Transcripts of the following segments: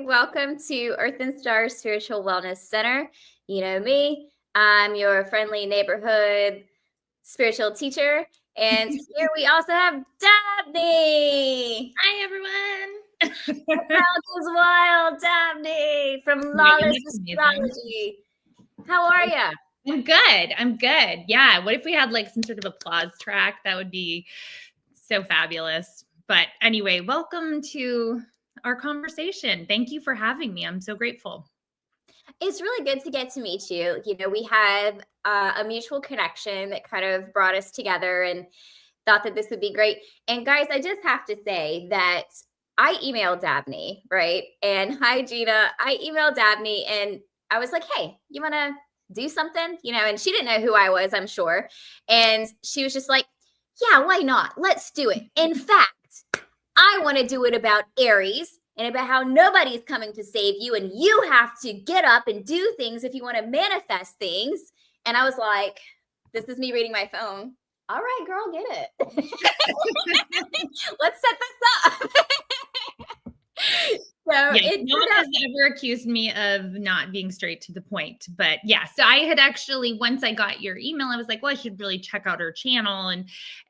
Welcome to Earth and Stars Spiritual Wellness Center. You know me, I'm your friendly neighborhood spiritual teacher. And here we also have Dabney. Hi, everyone. The crowd is wild. Dabney from Lawless Astrology. How are you? I'm good. Yeah. What if we had like some sort of applause track? That would be so fabulous. But anyway, welcome to our conversation. Thank you for having me. I'm so grateful. It's really good to get to meet you. You know, we have a mutual connection that kind of brought us together and thought that this would be great. And guys, I just have to say that I emailed Dabney, right? And hi, Gina. I emailed Dabney and I was like, hey, you want to do something? You know, and she didn't know who I was, I'm sure. And she was just like, yeah, why not? Let's do it. In fact, I want to do it about Aries and about how nobody's coming to save you and you have to get up and do things if you want to manifest things. And I was like, this is me reading my phone. All right, girl, get it. Let's set this up. So no one has ever accused me of not being straight to the point, but yeah. So I had actually, once I got your email, I was like, well, I should really check out her channel.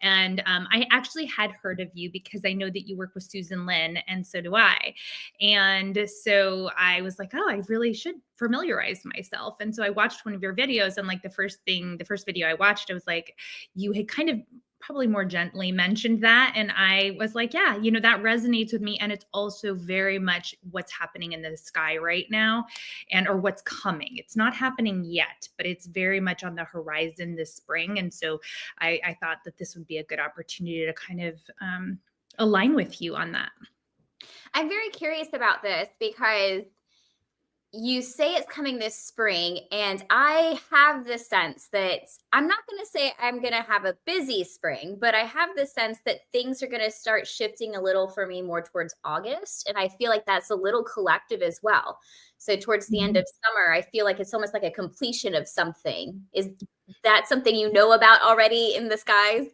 And I actually had heard of you because I know that you work with Susan Lynn, and so do I. And so I was like, oh, I really should familiarize myself. And so I watched one of your videos, and like the first video I watched, I was like, you had kind of probably more gently mentioned that. And I was like, yeah, you know, that resonates with me. And it's also very much what's happening in the sky right now or what's coming. It's not happening yet, but it's very much on the horizon this spring. And so I thought that this would be a good opportunity to kind of align with you on that. I'm very curious about this because you say it's coming this spring, and I have the sense that I'm not going to say I'm going to have a busy spring, but I have the sense that things are going to start shifting a little for me more towards August. And I feel like that's a little collective as well. So towards the end of summer, I feel like it's almost like a completion of something. Is that something you know about already in the skies?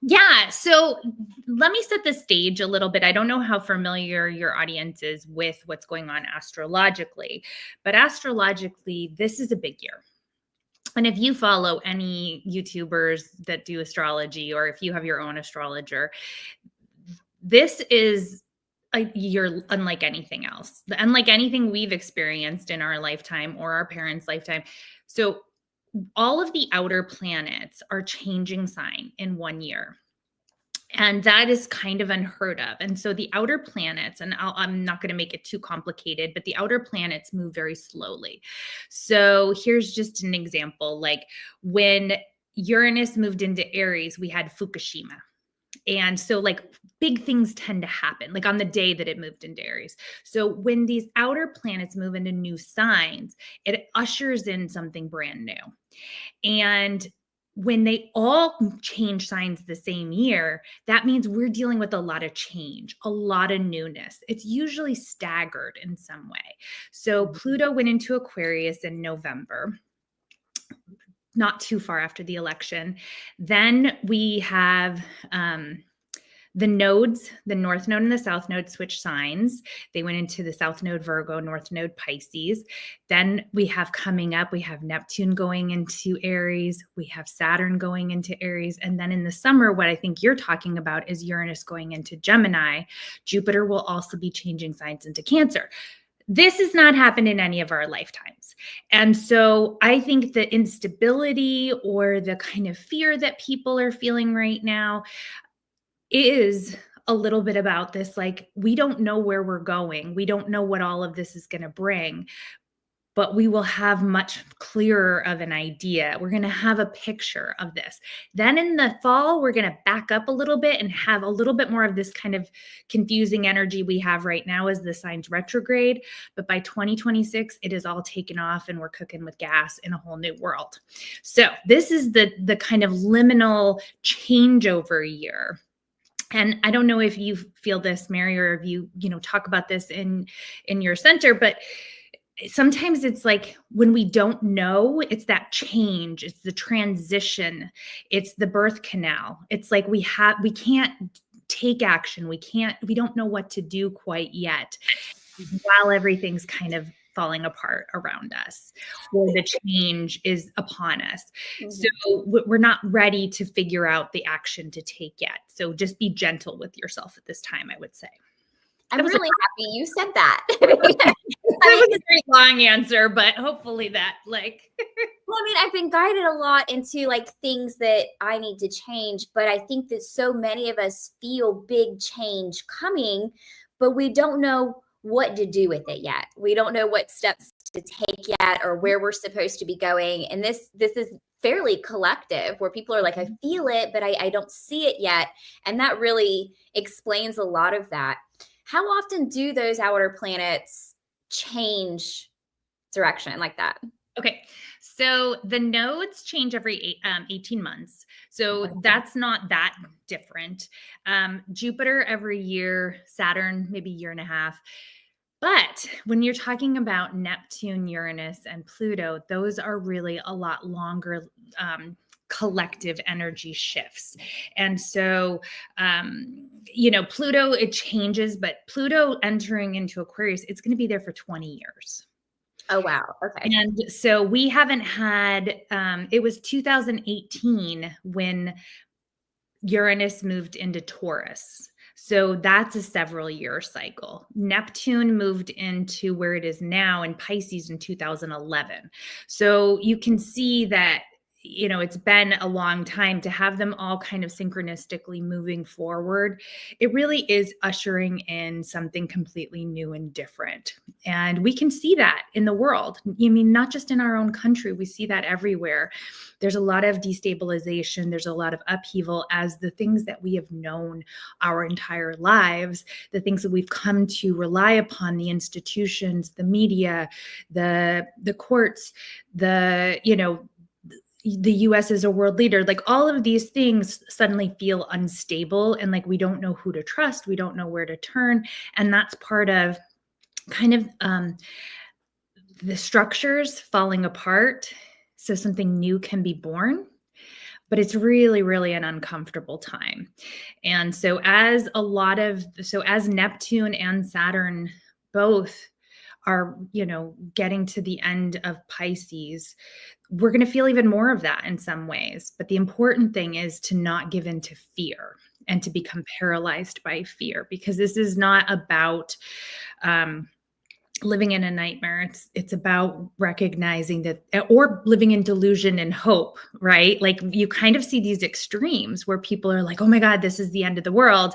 Yeah. So let me set the stage a little bit. I don't know how familiar your audience is with what's going on astrologically, but astrologically, this is a big year. And if you follow any YouTubers that do astrology, or if you have your own astrologer, this is a year unlike anything else, unlike anything we've experienced in our lifetime or our parents' lifetime. So all of the outer planets are changing sign in 1 year. And that is kind of unheard of. And so the outer planets, and I'm not going to make it too complicated, but the outer planets move very slowly. So here's just an example. Like when Uranus moved into Aries, we had Fukushima. And so like big things tend to happen like on the day that it moved into Aries. So when these outer planets move into new signs, it ushers in something brand new. And when they all change signs the same year, that means we're dealing with a lot of change, a lot of newness. It's usually staggered in some way. So Pluto went into Aquarius in November, not too far after the election. Then we have the nodes, the North Node and the South Node switch signs. They went into the South Node Virgo, North Node Pisces. Then we have coming up, we have Neptune going into Aries. We have Saturn going into Aries. And then in the summer, what I think you're talking about is Uranus going into Gemini. Jupiter will also be changing signs into Cancer. This has not happened in any of our lifetimes. And so I think the instability or the kind of fear that people are feeling right now is a little bit about this. Like, we don't know where we're going. We don't know what all of this is going to bring, but we will have much clearer of an idea. We're going to have a picture of this. Then in the fall, we're going to back up a little bit and have a little bit more of this kind of confusing energy we have right now as the signs retrograde. But by 2026, it is all taken off and we're cooking with gas in a whole new world. So this is the kind of liminal changeover year. And I don't know if you feel this, Mary, or if you talk about this in your center, but sometimes it's like when we don't know, it's that change, it's the transition, it's the birth canal. It's like we can't take action. We don't know what to do quite yet. while everything's kind of falling apart around us, or the change is upon us. So we're not ready to figure out the action to take yet. So just be gentle with yourself at this time, I would say. I'm really happy you said that. That was a very long answer, but hopefully that Well, I mean, I've been guided a lot into like things that I need to change, but I think that so many of us feel big change coming, but we don't know what to do with it yet. We don't know what steps to take yet or where we're supposed to be going. And this is fairly collective where people are like, I feel it, but I don't see it yet. And that really explains a lot of that. How often do those outer planets change direction like that? Okay, so the nodes change every 18 months. So that's not that different. Jupiter every year, Saturn maybe year and a half. But when you're talking about Neptune, Uranus, and Pluto, those are really a lot longer collective energy shifts. And so, Pluto, it changes, but Pluto entering into Aquarius, it's going to be there for 20 years. Oh, wow. Okay. And so we haven't had, it was 2018 when Uranus moved into Taurus. So that's a several year cycle. Neptune moved into where it is now in Pisces in 2011. So you can see that, it's been a long time to have them all kind of synchronistically moving forward. It really is ushering in something completely new and different. And we can see that in the world. I mean, not just in our own country, we see that everywhere. There's a lot of destabilization. There's a lot of upheaval as the things that we have known our entire lives, the things that we've come to rely upon, the institutions, the media, the courts, the US is a world leader, like all of these things suddenly feel unstable and like we don't know who to trust, we don't know where to turn. And that's part of kind of the structures falling apart so something new can be born. But it's really, really an uncomfortable time. And so as Neptune and Saturn both are, getting to the end of Pisces, we're going to feel even more of that in some ways. But the important thing is to not give in to fear and to become paralyzed by fear, because this is not about living in a nightmare. It's about recognizing that, or living in delusion and hope, right? Like you kind of see these extremes where people are like, oh my God, this is the end of the world.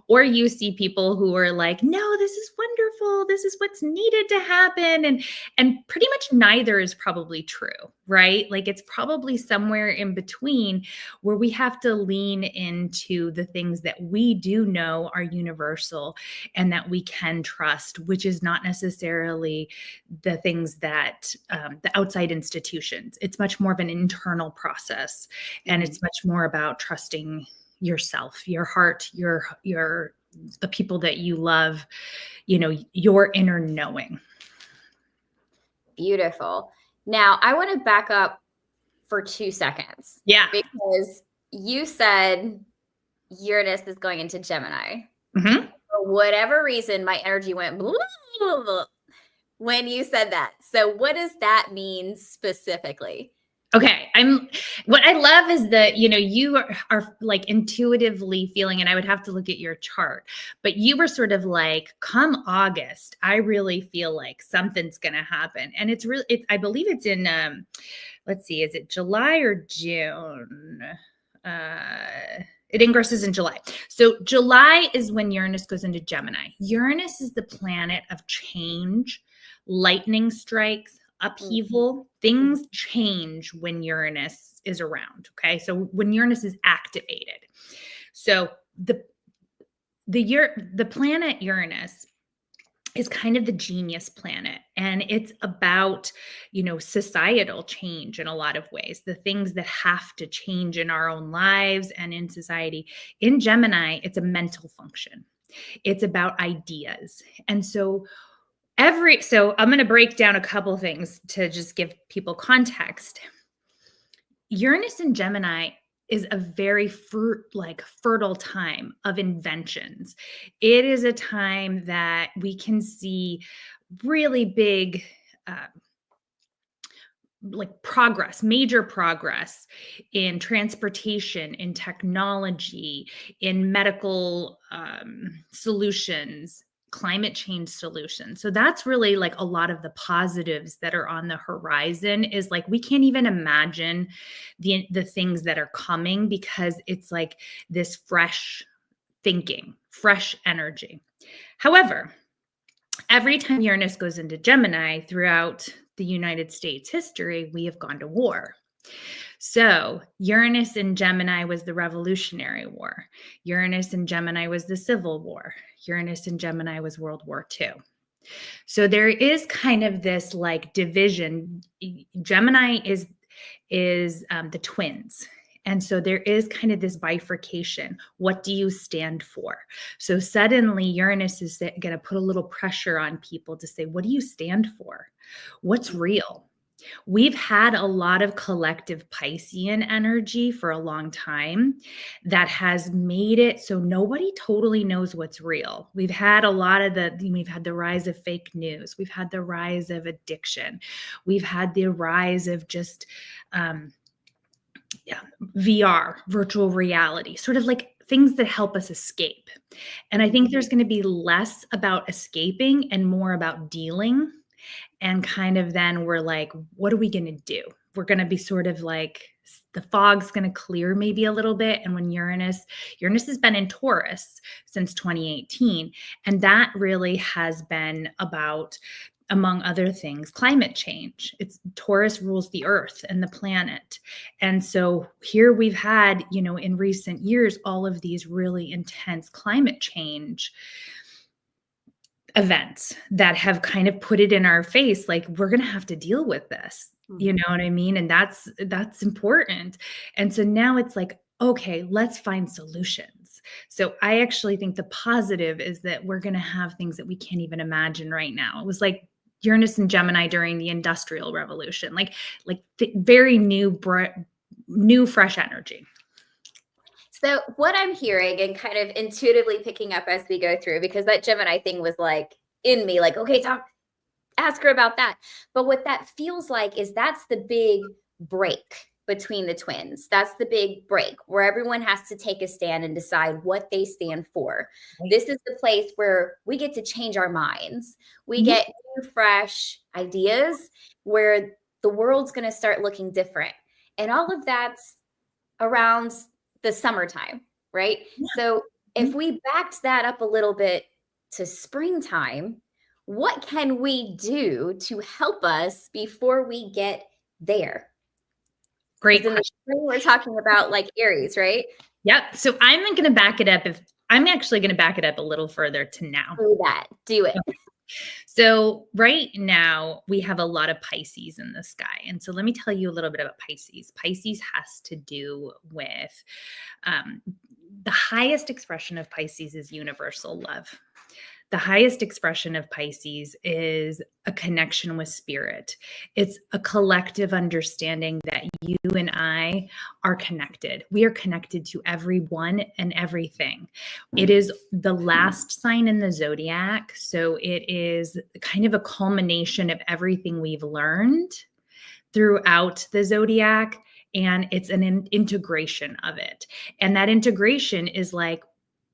Or you see people who are like, no, this is wonderful. This is what's needed to happen. And pretty much neither is probably true, right? Like it's probably somewhere in between where we have to lean into the things that we do know are universal and that we can trust, which is not necessarily the things that the outside institutions. It's much more of an internal process, and it's much more about trusting yourself, your heart, the people that you love, your inner knowing. Beautiful. Now I want to back up for 2 seconds. Yeah. Because you said Uranus is going into Gemini. Mm-hmm. For whatever reason, my energy went blah, blah, blah, when you said that. So what does that mean specifically? Okay. What I love is that, you are like intuitively feeling, and I would have to look at your chart, but you were sort of like, come August, I really feel like something's going to happen. And it's really, I believe it's in, let's see, is it July or June? It ingresses in July. So July is when Uranus goes into Gemini. Uranus is the planet of change, lightning strikes, upheaval. Things change when Uranus is around. Okay. So when Uranus is activated. So the planet Uranus is kind of the genius planet, and it's about, societal change in a lot of ways, the things that have to change in our own lives and in society. In Gemini, it's a mental function. It's about ideas. And so I'm going to break down a couple things to just give people context. Uranus in Gemini is a very fertile time of inventions. It is a time that we can see really big major progress in transportation, in technology, in medical solutions, climate change solutions. So that's really like a lot of the positives that are on the horizon. Is like we can't even imagine the things that are coming, because it's like this fresh thinking, fresh energy. However, every time Uranus goes into Gemini throughout the United States history, we have gone to war. So Uranus in Gemini was the Revolutionary War. Uranus in Gemini was the Civil War. Uranus in Gemini was World War II. So there is kind of this like division. Gemini is the twins. And so there is kind of this bifurcation. What do you stand for? So suddenly Uranus is going to put a little pressure on people to say, what do you stand for? What's real? We've had a lot of collective Piscean energy for a long time that has made it so nobody totally knows what's real. We've had the rise of fake news. We've had the rise of addiction. We've had the rise of just VR, virtual reality, sort of like things that help us escape. And I think there's going to be less about escaping and more about dealing. And kind of then we're like, what are we going to do? We're going to be sort of like, the fog's going to clear maybe a little bit. And when Uranus has been in Taurus since 2018. And that really has been about, among other things, climate change. Taurus rules the earth and the planet. And so here we've had, in recent years, all of these really intense climate change events that have kind of put it in our face, like we're going to have to deal with this. You know what I mean? And that's important. And so now it's like, okay, let's find solutions. So I actually think the positive is that we're going to have things that we can't even imagine right now. It was like Uranus and Gemini during the Industrial Revolution, like very new, fresh energy. So what I'm hearing and kind of intuitively picking up as we go through, because that Gemini thing was like in me, like, okay, ask her about that. But what that feels like is that's the big break between the twins. That's the big break where everyone has to take a stand and decide what they stand for. Right. This is the place where we get to change our minds. We get new, fresh ideas where the world's going to start looking different. And all of that's around the summertime, right? Yeah. So if we backed that up a little bit to springtime, what can we do to help us before we get there? Great question. In the spring, we're talking about like Aries, right? Yep. So I'm going to back it up. I'm actually going to back it up a little further to now. Do it. Okay. So right now we have a lot of Pisces in the sky. And so let me tell you a little bit about Pisces. Pisces has to do with the highest expression of Pisces is universal love. The highest expression of Pisces is a connection with spirit. It's a collective understanding that you and I are connected. We are connected to everyone and everything. It is the last sign in the zodiac. So it is kind of a culmination of everything we've learned throughout the zodiac. And it's an integration of it. And that integration is like,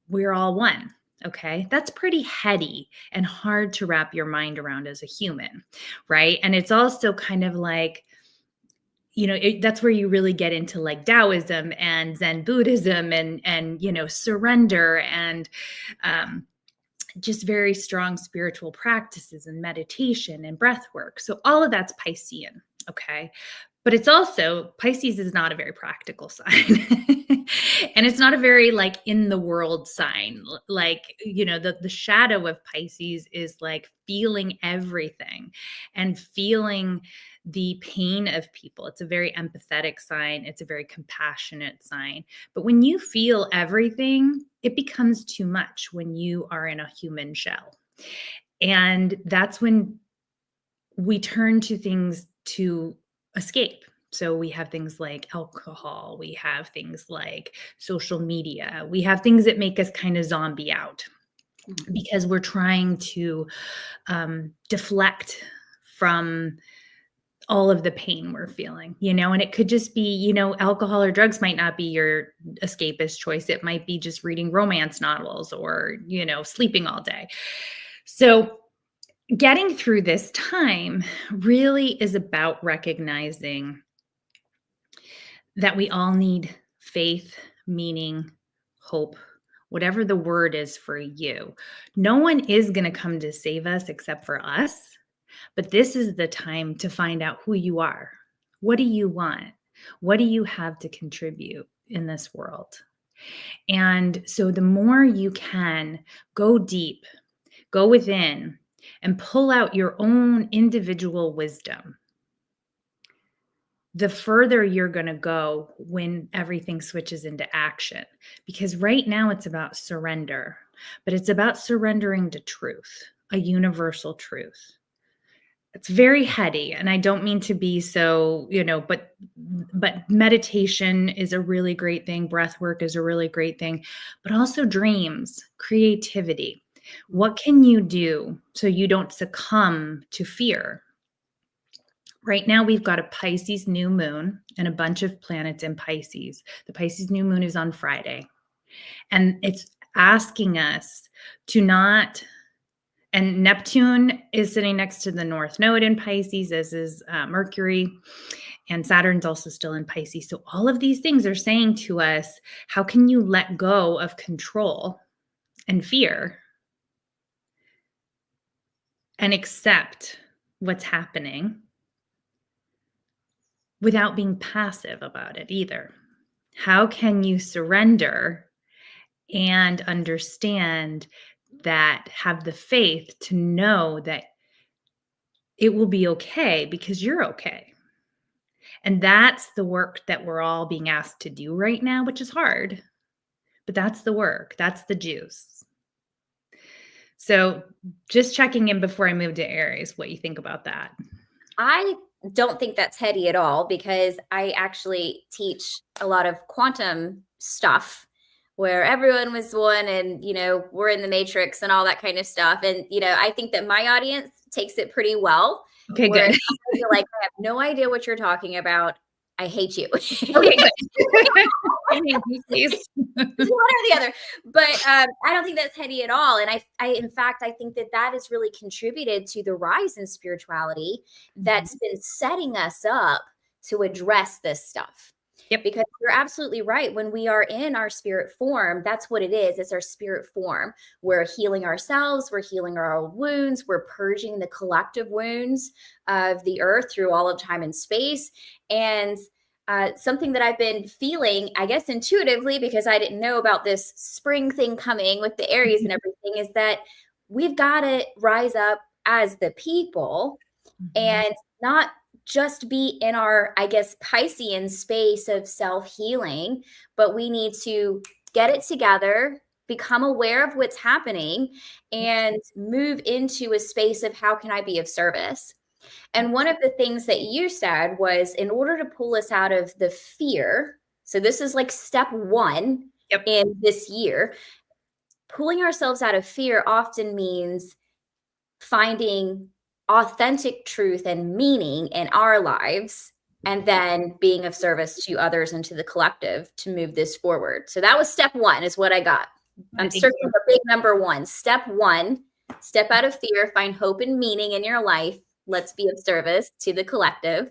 we're all one. Okay, that's pretty heady and hard to wrap your mind around as a human, right? And it's also kind of like, that's where you really get into like Taoism and Zen Buddhism and surrender and just very strong spiritual practices and meditation and breath work. So all of that's Piscean, okay? But it's also, Pisces is not a very practical sign. And it's not a very like in the world sign. Like, the shadow of Pisces is like feeling everything and feeling the pain of people. It's a very empathetic sign. It's a very compassionate sign. But when you feel everything, it becomes too much when you are in a human shell. And that's when we turn to things to escape. So we have things like alcohol, we have things like social media, we have things that make us kind of zombie out because we're trying to deflect from all of the pain we're feeling, and it could just be, alcohol or drugs might not be your escapist choice. It might be just reading romance novels or, sleeping all day. So getting through this time really is about recognizing that we all need faith, meaning, hope, whatever the word is for you. No one is going to come to save us except for us. But this is the time to find out who you are. What do you want? What do you have to contribute in this world? And so the more you can go deep, go within, and pull out your own individual wisdom, the further you're going to go when everything switches into action. Because right now it's about surrender, but it's about surrendering to truth, a universal truth. It's very heady, and I don't mean to be so, but meditation is a really great thing. Breath work is a really great thing, but also dreams, creativity. What can you do so you don't succumb to fear? Right now, we've got a Pisces new moon and a bunch of planets in Pisces. The Pisces new moon is on Friday, and it's asking us to not. And Neptune is sitting next to the North Node in Pisces, as is Mercury. And Saturn's also still in Pisces. So all of these things are saying to us, how can you let go of control and fear and accept what's happening without being passive about it either? How can you surrender and understand that, have the faith to know that it will be okay because you're okay? And that's the work that we're all being asked to do right now, which is hard, but that's the work. That's the juice. So just checking in before I move to Aries, what you think about that? I don't think that's heady at all, because I actually teach a lot of quantum stuff where everyone was one and, we're in the matrix and all that kind of stuff. And, I think that my audience takes it pretty well. Okay, good. I feel like I have no idea what you're talking about. I hate you. Okay, good. Please. One or the other. But I don't think that's heady at all. And in fact, I think that has really contributed to the rise in spirituality that's been setting us up to address this stuff. Yep. Because you're absolutely right. When we are in our spirit form, that's what it is. It's our spirit form. We're healing ourselves. We're healing our old wounds. We're purging the collective wounds of the earth through all of time and space. And something that I've been feeling, I guess, intuitively, because I didn't know about this spring thing coming with the Aries and everything, is that we've got to rise up as the people and not just be in our, I guess, Piscean space of self-healing, but we need to get it together, become aware of what's happening, and move into a space of how can I be of service? And one of the things that you said was, in order to pull us out of the fear, so this is like step one in this year, pulling ourselves out of fear often means finding authentic truth and meaning in our lives, and then being of service to others and to the collective to move this forward. So that was step one, is what I got. I'm circling the big number one. Step one, step out of fear, find hope and meaning in your life. Let's be of service to the collective.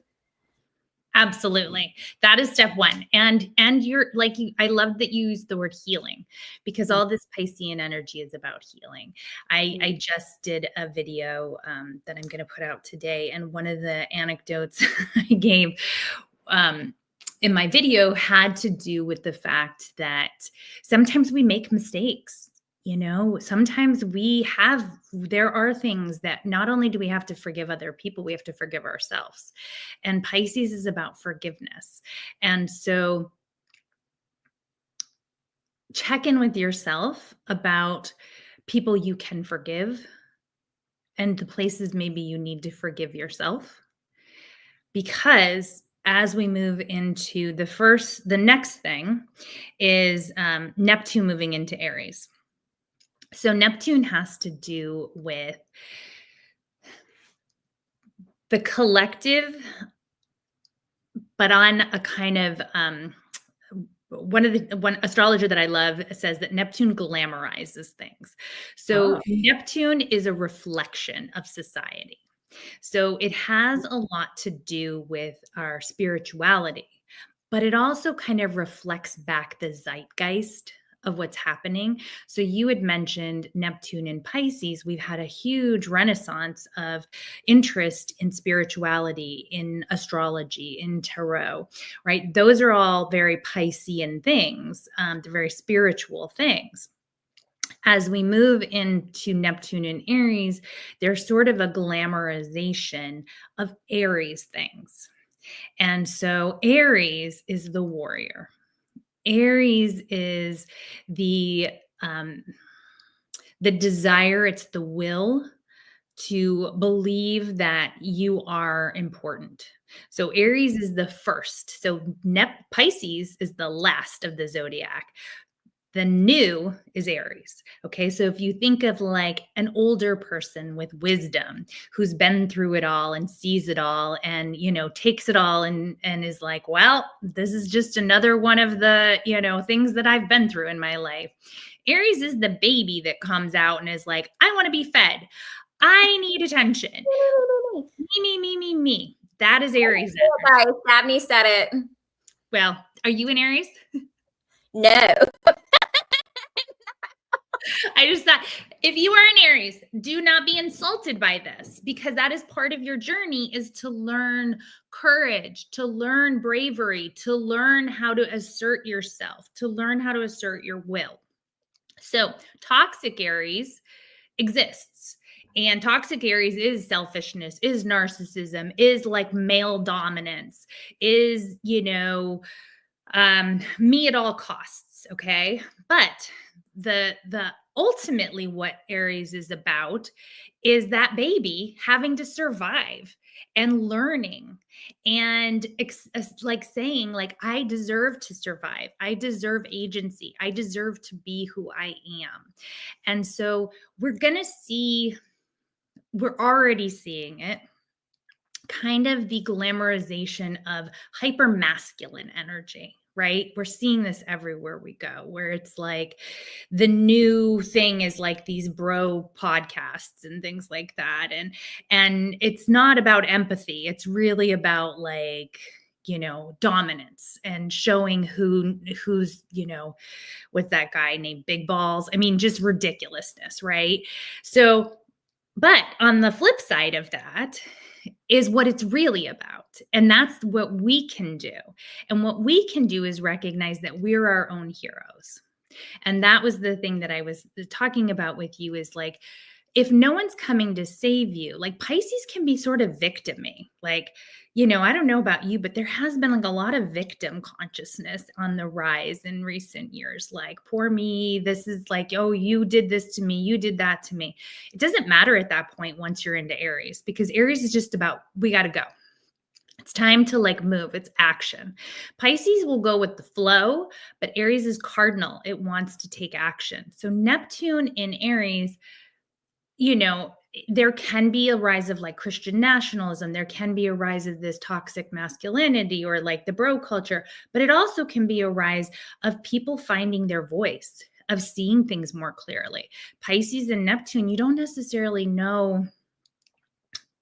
Absolutely. That is step one. And you're like, I love that you used the word healing, because all this Piscean energy is about healing. I just did a video that I'm going to put out today. And one of the anecdotes I gave in my video had to do with the fact that sometimes we make mistakes. Sometimes there are things that not only do we have to forgive other people, we have to forgive ourselves. And Pisces is about forgiveness. And so check in with yourself about people you can forgive and the places maybe you need to forgive yourself. Because as we move into the next thing is Neptune moving into Aries. So Neptune has to do with the collective, but on a kind of one astrologer that I love says that Neptune glamorizes things. So Neptune is a reflection of society. So it has a lot to do with our spirituality, but it also kind of reflects back the zeitgeist of what's happening. So you had mentioned Neptune in Pisces. We've had a huge renaissance of interest in spirituality, in astrology, in tarot, right? Those are all very Piscean things. They're very spiritual things. As we move into Neptune and Aries, there's sort of a glamorization of Aries things. And so Aries is the warrior. Aries is the desire, it's the will to believe that you are important. So Aries is the first. So Pisces is the last of the zodiac. The new is Aries. Okay. So if you think of like an older person with wisdom who's been through it all and sees it all and, takes it all and is like, well, this is just another one of the, things that I've been through in my life. Aries is the baby that comes out and is like, I want to be fed. I need attention. Me. That is Aries. Guys, Dabney said it. Well, are you in Aries? No. I just thought, if you are in Aries, do not be insulted by this, because that is part of your journey, is to learn courage, to learn bravery, to learn how to assert yourself, to learn how to assert your will. So toxic Aries exists. And toxic Aries is selfishness, is narcissism, is like male dominance, is, me at all costs. Okay. But the ultimately what Aries is about is that baby having to survive and learning and like saying like, I deserve to survive. I deserve agency. I deserve to be who I am. And so we're already seeing it, kind of the glamorization of hyper masculine energy, right? We're seeing this everywhere we go, where it's like the new thing is like these bro podcasts and things like that. And it's not about empathy. It's really about like, dominance and showing who's, what's that guy named Big Balls? I mean, just ridiculousness, right? So, but on the flip side of that is what it's really about. And that's what we can do. And what we can do is recognize that we're our own heroes. And that was the thing that I was talking about with you, is like, if no one's coming to save you, like Pisces can be sort of victim-y. Like, I don't know about you, but there has been like a lot of victim consciousness on the rise in recent years. Like, poor me, this is like, oh, you did this to me, you did that to me. It doesn't matter at that point once you're into Aries, because Aries is just about, we got to go. It's time to like move. It's action. Pisces will go with the flow, but Aries is cardinal. It wants to take action. So Neptune in Aries, there can be a rise of like Christian nationalism. There can be a rise of this toxic masculinity or like the bro culture, but it also can be a rise of people finding their voice, of seeing things more clearly. Pisces and Neptune, you don't necessarily know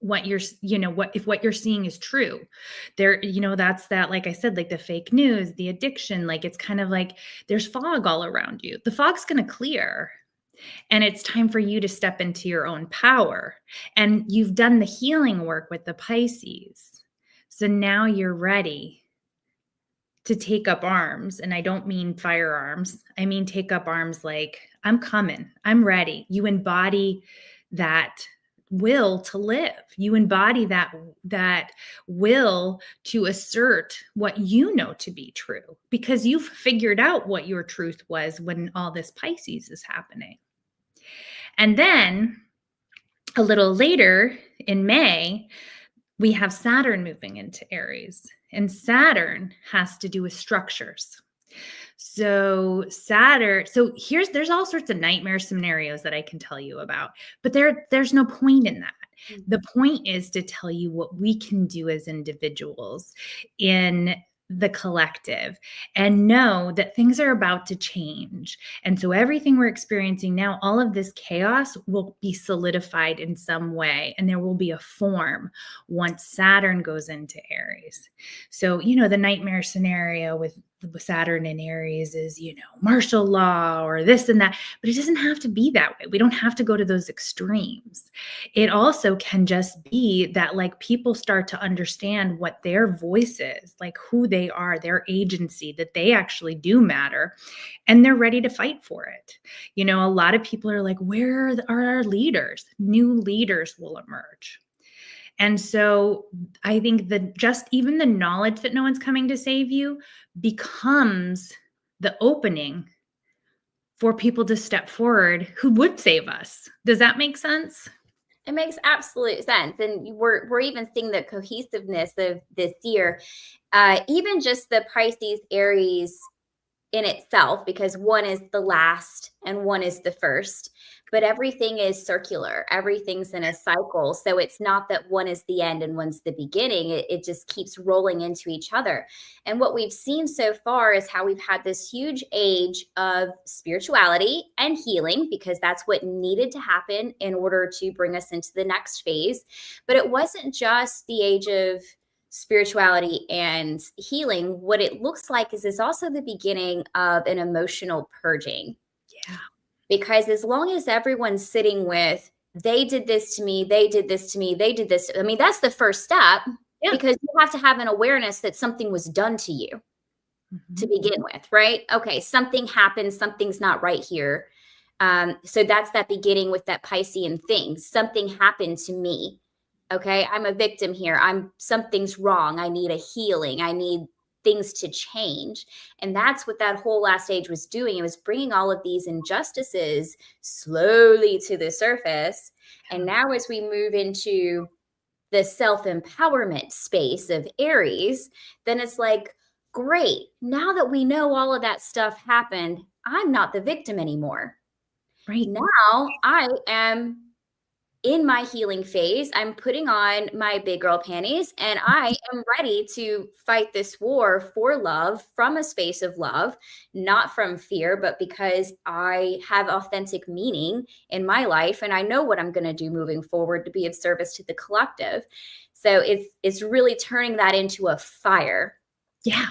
what you're seeing is true. There, that's that, like I said, like the fake news, the addiction, like it's kind of like there's fog all around you. The fog's going to clear. And it's time for you to step into your own power. And you've done the healing work with the Pisces. So now you're ready to take up arms. And I don't mean firearms. I mean, take up arms like, I'm coming. I'm ready. You embody that will to live. You embody that will to assert what you know to be true, because you've figured out what your truth was when all this Pisces is happening. And then a little later in May, we have Saturn moving into Aries. And Saturn has to do with structures. So Saturn, there's all sorts of nightmare scenarios that I can tell you about, but there's no point in that. The point is to tell you what we can do as individuals in the collective and know that things are about to change. And so everything we're experiencing now, all of this chaos will be solidified in some way, and there will be a form once Saturn goes into Aries. So, the nightmare scenario with Saturn in Aries is, martial law or this and that, but it doesn't have to be that way. We don't have to go to those extremes. It also can just be that like people start to understand what their voice is, like who they are, their agency, that they actually do matter, and they're ready to fight for it. A lot of people are like, where are our leaders? New leaders will emerge. And so I think that just even the knowledge that no one's coming to save you becomes the opening for people to step forward who would save us. Does that make sense? It makes absolute sense. And we're even seeing the cohesiveness of this year, even just the Pisces Aries in itself, because one is the last and one is the first, but everything is circular. Everything's in a cycle. So it's not that one is the end and one's the beginning. It just keeps rolling into each other. And what we've seen so far is how we've had this huge age of spirituality and healing, because that's what needed to happen in order to bring us into the next phase. But it wasn't just the age of spirituality and healing. What it looks like is it's also the beginning of an emotional purging. Yeah. Because as long as everyone's sitting with, they did this to me, they did this to me, they did this. I mean, that's the first step, because you have to have an awareness that something was done to you to begin with, right? Okay, something happened, something's not right here. So that's that beginning with that Piscean thing. Something happened to me. Okay, I'm a victim here. Something's wrong. I need a healing. I need things to change. And that's what that whole last age was doing. It was bringing all of these injustices slowly to the surface. And now as we move into the self-empowerment space of Aries, then it's like, great. Now that we know all of that stuff happened, I'm not the victim anymore. Right. Now I am in my healing phase. I'm putting on my big girl panties, and I am ready to fight this war for love, from a space of love, not from fear, but because I have authentic meaning in my life, and I know what I'm going to do moving forward to be of service to the collective. So it's really turning that into a fire. Yeah.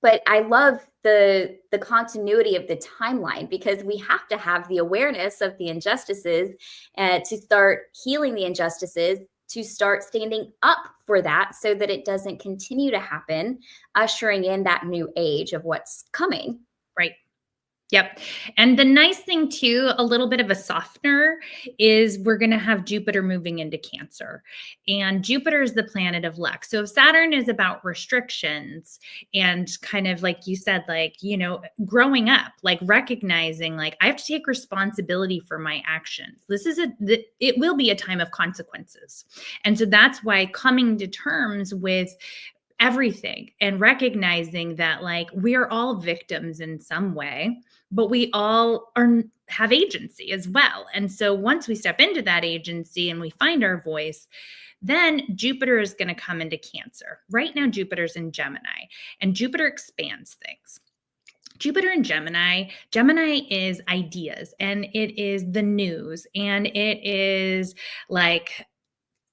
But I love the continuity of the timeline, because we have to have the awareness of the injustices to start healing the injustices, to start standing up for that so that it doesn't continue to happen, ushering in that new age of what's coming. Right. Yep. And the nice thing too, a little bit of a softener, is we're going to have Jupiter moving into Cancer, and Jupiter is the planet of luck. So if Saturn is about restrictions and kind of like you said, like, growing up, like recognizing, like, I have to take responsibility for my actions. It will be a time of consequences. And so that's why coming to terms with everything and recognizing that, like, we are all victims in some way, but we all have agency as well. And so once we step into that agency and we find our voice, then Jupiter is going to come into Cancer. Right now, Jupiter's in Gemini, and Jupiter expands things. Jupiter in Gemini is ideas, and it is the news, and it is like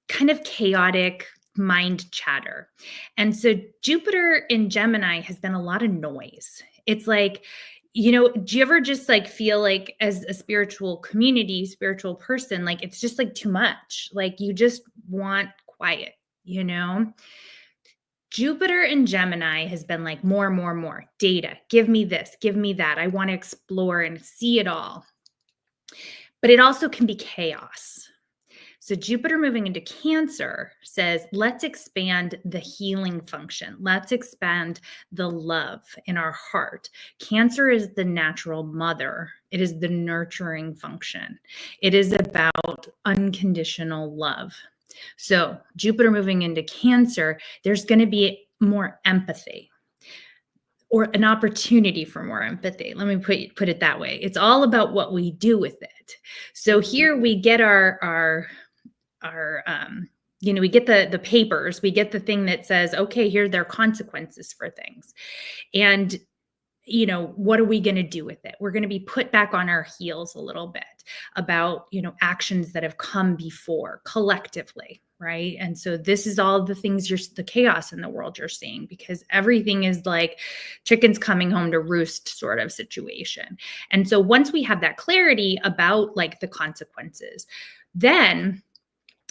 kind of chaotic mind chatter. And so Jupiter in Gemini has been a lot of noise. It's like, do you ever just like feel like, as a spiritual person, like it's just like too much, like you just want quiet, Jupiter in Gemini has been like more data. Give me this, give me that. I want to explore and see it all. But it also can be chaos. So Jupiter moving into Cancer says, let's expand the healing function. Let's expand the love in our heart. Cancer is the natural mother. It is the nurturing function. It is about unconditional love. So Jupiter moving into Cancer, there's going to be more empathy, or an opportunity for more empathy. Let me put it that way. It's all about what we do with it. So here we get our we get the papers, we get the thing that says, okay, here are their consequences for things. And what are we going to do with it? We're going to be put back on our heels a little bit about, actions that have come before collectively, right? And so this is all the things the chaos in the world you're seeing, because everything is like chickens coming home to roost sort of situation. And so once we have that clarity about like the consequences, then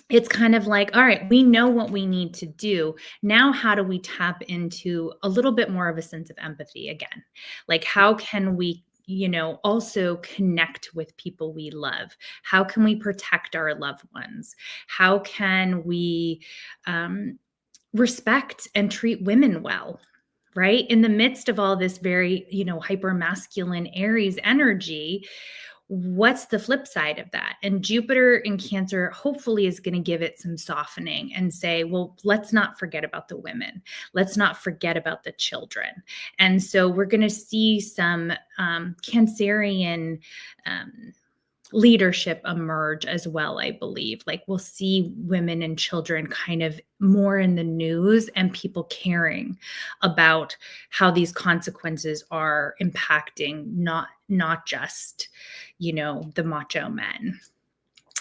it's kind of like, all right, we know what we need to do. Now, how do we tap into a little bit more of a sense of empathy again? Like, how can we, also connect with people we love? How can we protect our loved ones? How can we respect and treat women well? Right? In the midst of all this very, hyper masculine Aries energy, what's the flip side of that? And Jupiter in Cancer hopefully is going to give it some softening and say, well, let's not forget about the women. Let's not forget about the children. And so we're going to see some Cancerian leadership emerge as well, I believe. Like we'll see women and children kind of more in the news and people caring about how these consequences are impacting not just, the macho men.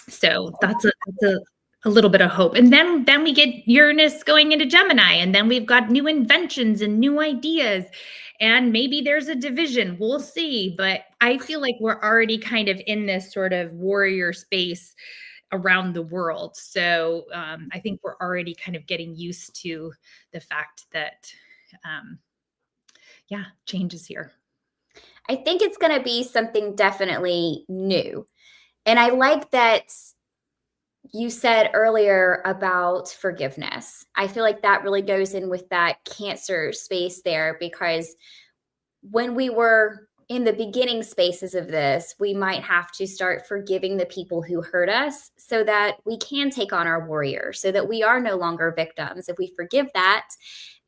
So that's a little bit of hope. And then we get Uranus going into Gemini, and then we've got new inventions and new ideas. And maybe there's a division. We'll see. But I feel like we're already kind of in this sort of warrior space around the world. So I think we're already kind of getting used to the fact that, change is here. I think it's going to be something definitely new. And I like that you said earlier about forgiveness. I feel like that really goes in with that Cancer space there, because when we were in the beginning spaces of this, we might have to start forgiving the people who hurt us so that we can take on our warrior, so that we are no longer victims. If we forgive that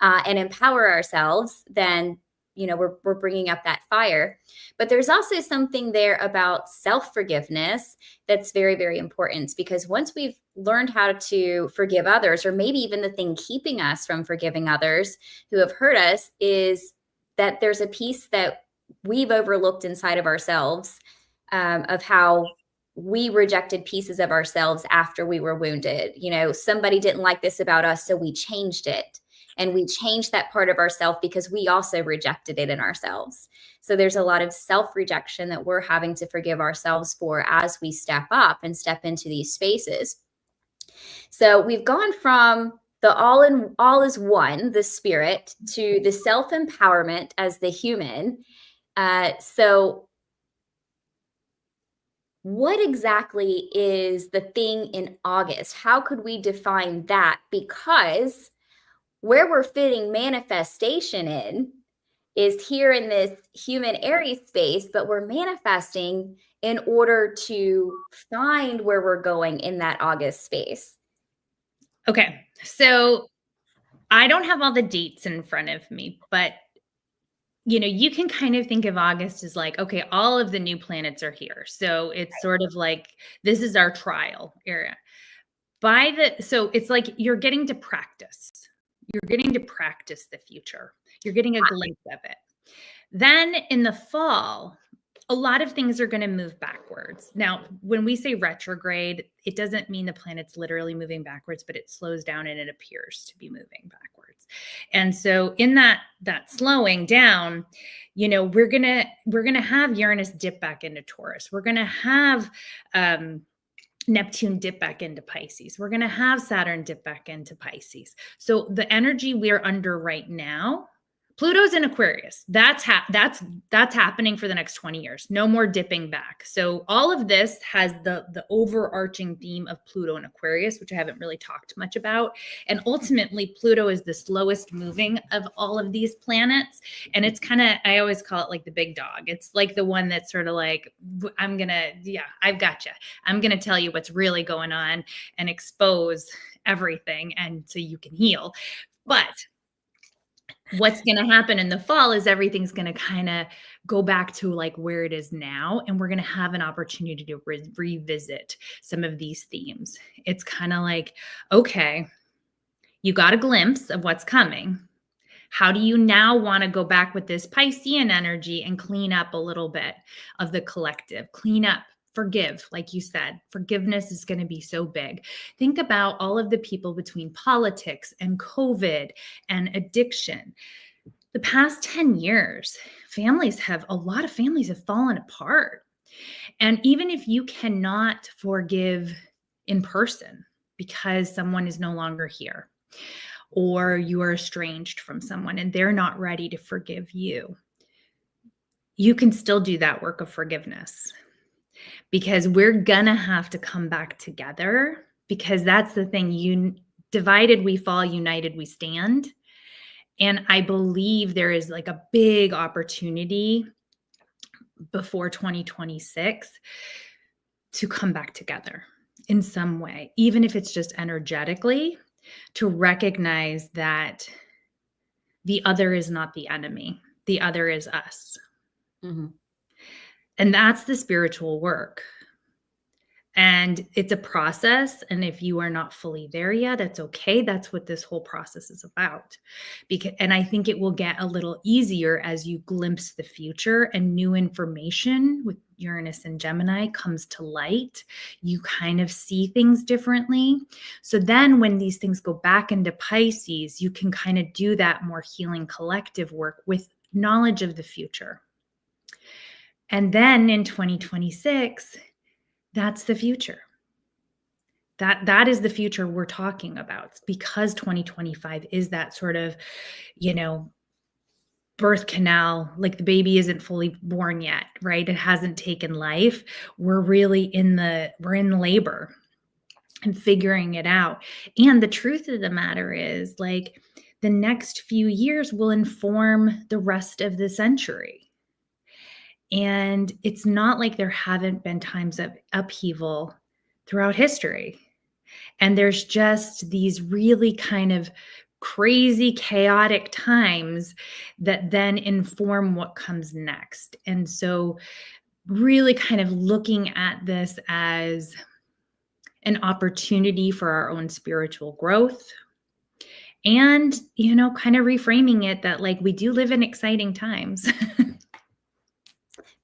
and empower ourselves, then we're bringing up that fire. But there's also something there about self-forgiveness that's very, very important, because once we've learned how to forgive others, or maybe even the thing keeping us from forgiving others who have hurt us, is that there's a piece that we've overlooked inside of ourselves, of how we rejected pieces of ourselves after we were wounded. Somebody didn't like this about us, so we changed it. And we changed that part of ourselves because we also rejected it in ourselves. So there's a lot of self-rejection that we're having to forgive ourselves for as we step up and step into these spaces. So we've gone from the all is one, the spirit, to the self-empowerment as the human. So what exactly is the thing in August? How could we define that? Because where we're fitting manifestation in is here in this human Aries space, but we're manifesting in order to find where we're going in that August space. Okay. So I don't have all the dates in front of me, but you can kind of think of August as like, okay, all of the new planets are here. So it's sort of like, this is our trial area. So it's like you're getting to practice. You're getting to practice the future. You're getting a glimpse of it. Then in the fall, a lot of things are going to move backwards. Now, when we say retrograde, it doesn't mean the planet's literally moving backwards, but it slows down and it appears to be moving backwards. And so in that slowing down, we're going to have Uranus dip back into Taurus. We're going to have Neptune dip back into Pisces. We're going to have Saturn dip back into Pisces. So the energy we're under right now, Pluto's in Aquarius. That's happening for the next 20 years. No more dipping back. So all of this has the overarching theme of Pluto in Aquarius, which I haven't really talked much about. And ultimately, Pluto is the slowest moving of all of these planets. And it's I always call it like the big dog. It's like the one that's sort of like, I've got you. I'm going to tell you what's really going on and expose everything. And so you can heal. But what's going to happen in the fall is everything's going to kind of go back to like where it is now. And we're going to have an opportunity to revisit some of these themes. It's kind of like, okay, you got a glimpse of what's coming. How do you now want to go back with this Piscean energy and clean up a little bit of the collective? Clean up, forgive, like you said. Forgiveness is going to be so big. Think about all of the people between politics and COVID and addiction. The past 10 years, a lot of families have fallen apart. And even if you cannot forgive in person because someone is no longer here, or you are estranged from someone and they're not ready to forgive you, you can still do that work of forgiveness, because we're gonna have to come back together, because that's the thing. Divided we fall, united we stand. And I believe there is like a big opportunity before 2026 to come back together in some way, even if it's just energetically, to recognize that the other is not the enemy. The other is us. Mm-hmm. And that's the spiritual work. And it's a process. And if you are not fully there yet, that's okay. That's what this whole process is about. And I think it will get a little easier as you glimpse the future and new information with Uranus and Gemini comes to light. You kind of see things differently. So then when these things go back into Pisces, you can kind of do that more healing collective work with knowledge of the future. And then in 2026, that's the future. That is the future we're talking about, because 2025 is that sort of, birth canal, like the baby isn't fully born yet, right? It hasn't taken life. We're in labor and figuring it out. And the truth of the matter is, like, the next few years will inform the rest of the century. And it's not like there haven't been times of upheaval throughout history. And there's just these really kind of crazy, chaotic times that then inform what comes next. And so really kind of looking at this as an opportunity for our own spiritual growth. And, kind of reframing it that, like, we do live in exciting times.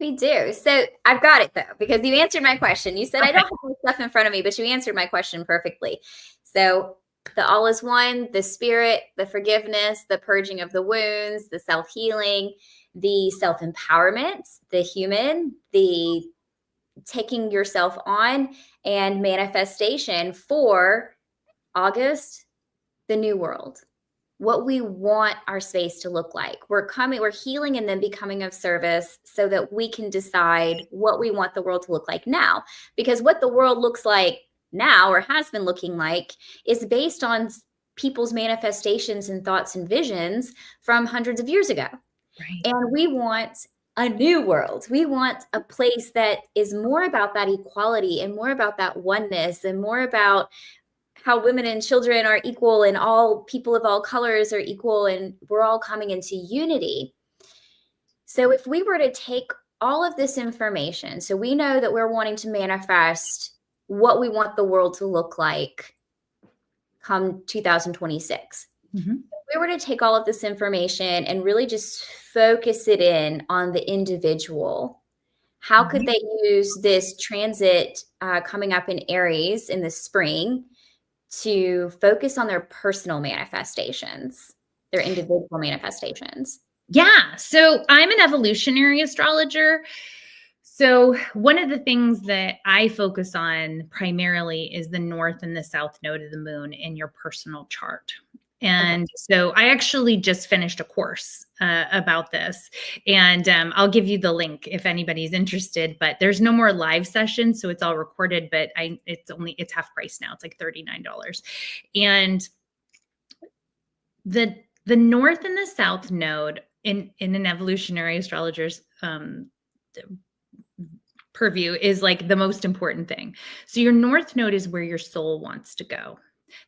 We do. So I've got it, though, because you answered my question. You said, okay, I don't have the stuff in front of me, but you answered my question perfectly. So the all is one, the spirit, the forgiveness, the purging of the wounds, the self-healing, the self-empowerment, the human, the taking yourself on, and manifestation for August, the new world. What we want our space to look like. We're healing and then becoming of service so that we can decide what we want the world to look like now. Because what the world looks like now, or has been looking like, is based on people's manifestations and thoughts and visions from hundreds of years ago. Right. And we want a new world. We want a place that is more about that equality and more about that oneness and more about how women and children are equal and all people of all colors are equal and we're all coming into unity. So if we were to take all of this information, so we know that we're wanting to manifest what we want the world to look like come 2026. Mm-hmm. If we were to take all of this information and really just focus it in on the individual, how could they use this transit coming up in Aries in the spring to focus on their personal manifestations, their individual manifestations? Yeah. So I'm an evolutionary astrologer. So one of the things that I focus on primarily is the north and the south node of the moon in your personal chart. And so I actually just finished a course about this, and I'll give you the link if anybody's interested, but there's no more live sessions. So it's all recorded, but it's half price now. It's like $39. And the north and the south node in an evolutionary astrologer's purview is like the most important thing. So your north node is where your soul wants to go.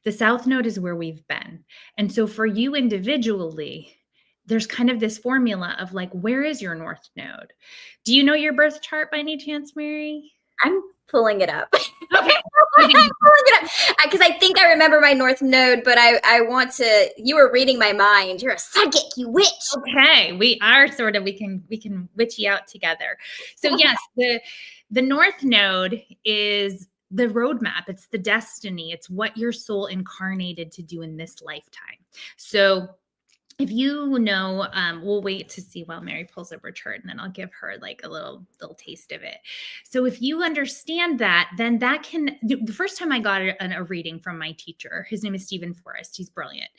The south node is where we've been. And so for you individually, there's kind of this formula of like, where is your North Node? Do you know your birth chart by any chance, Mary? I'm pulling it up. Okay. I'm pulling it up because I think I remember my North Node, but I want to. You were reading my mind. You're a psychic, you witch. Okay, we are sort of. We can witch you out together. So yes, the North Node is the roadmap. It's the destiny. It's what your soul incarnated to do in this lifetime. So if you know, we'll wait to see while Mary pulls up her chart, and then I'll give her like a little taste of it. So if you understand that, then that can, the first time I got a reading from my teacher, his name is Stephen Forrest. He's brilliant.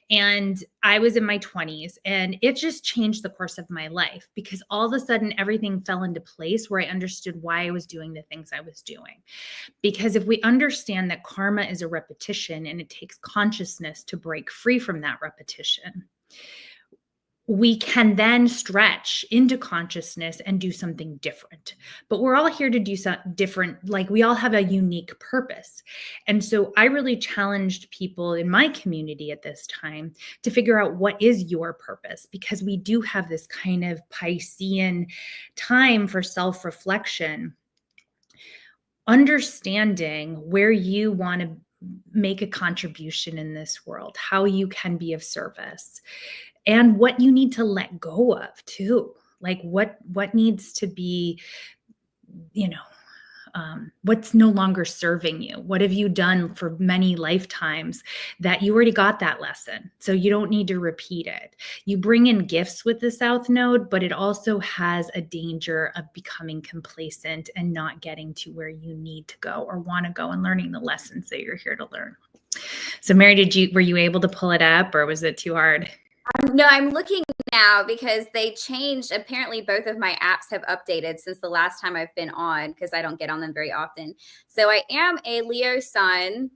And I was in my 20s, and it just changed the course of my life, because all of a sudden everything fell into place where I understood why I was doing the things I was doing. Because if we understand that karma is a repetition and it takes consciousness to break free from that repetition, we can then stretch into consciousness and do something different. But we're all here to do something different. Like, we all have a unique purpose. And so I really challenged people in my community at this time to figure out what is your purpose, because we do have this kind of Piscean time for self-reflection, understanding where you want to make a contribution in this world, how you can be of service, and what you need to let go of too. Like what needs to be, what's no longer serving you. What have you done for many lifetimes that you already got that lesson? So you don't need to repeat it. You bring in gifts with the South Node, but it also has a danger of becoming complacent and not getting to where you need to go or want to go, and learning the lessons that you're here to learn. So Mary, were you able to pull it up, or was it too hard? No, I'm looking now because they changed. Apparently, both of my apps have updated since the last time I've been on, because I don't get on them very often. So I am a Leo sun,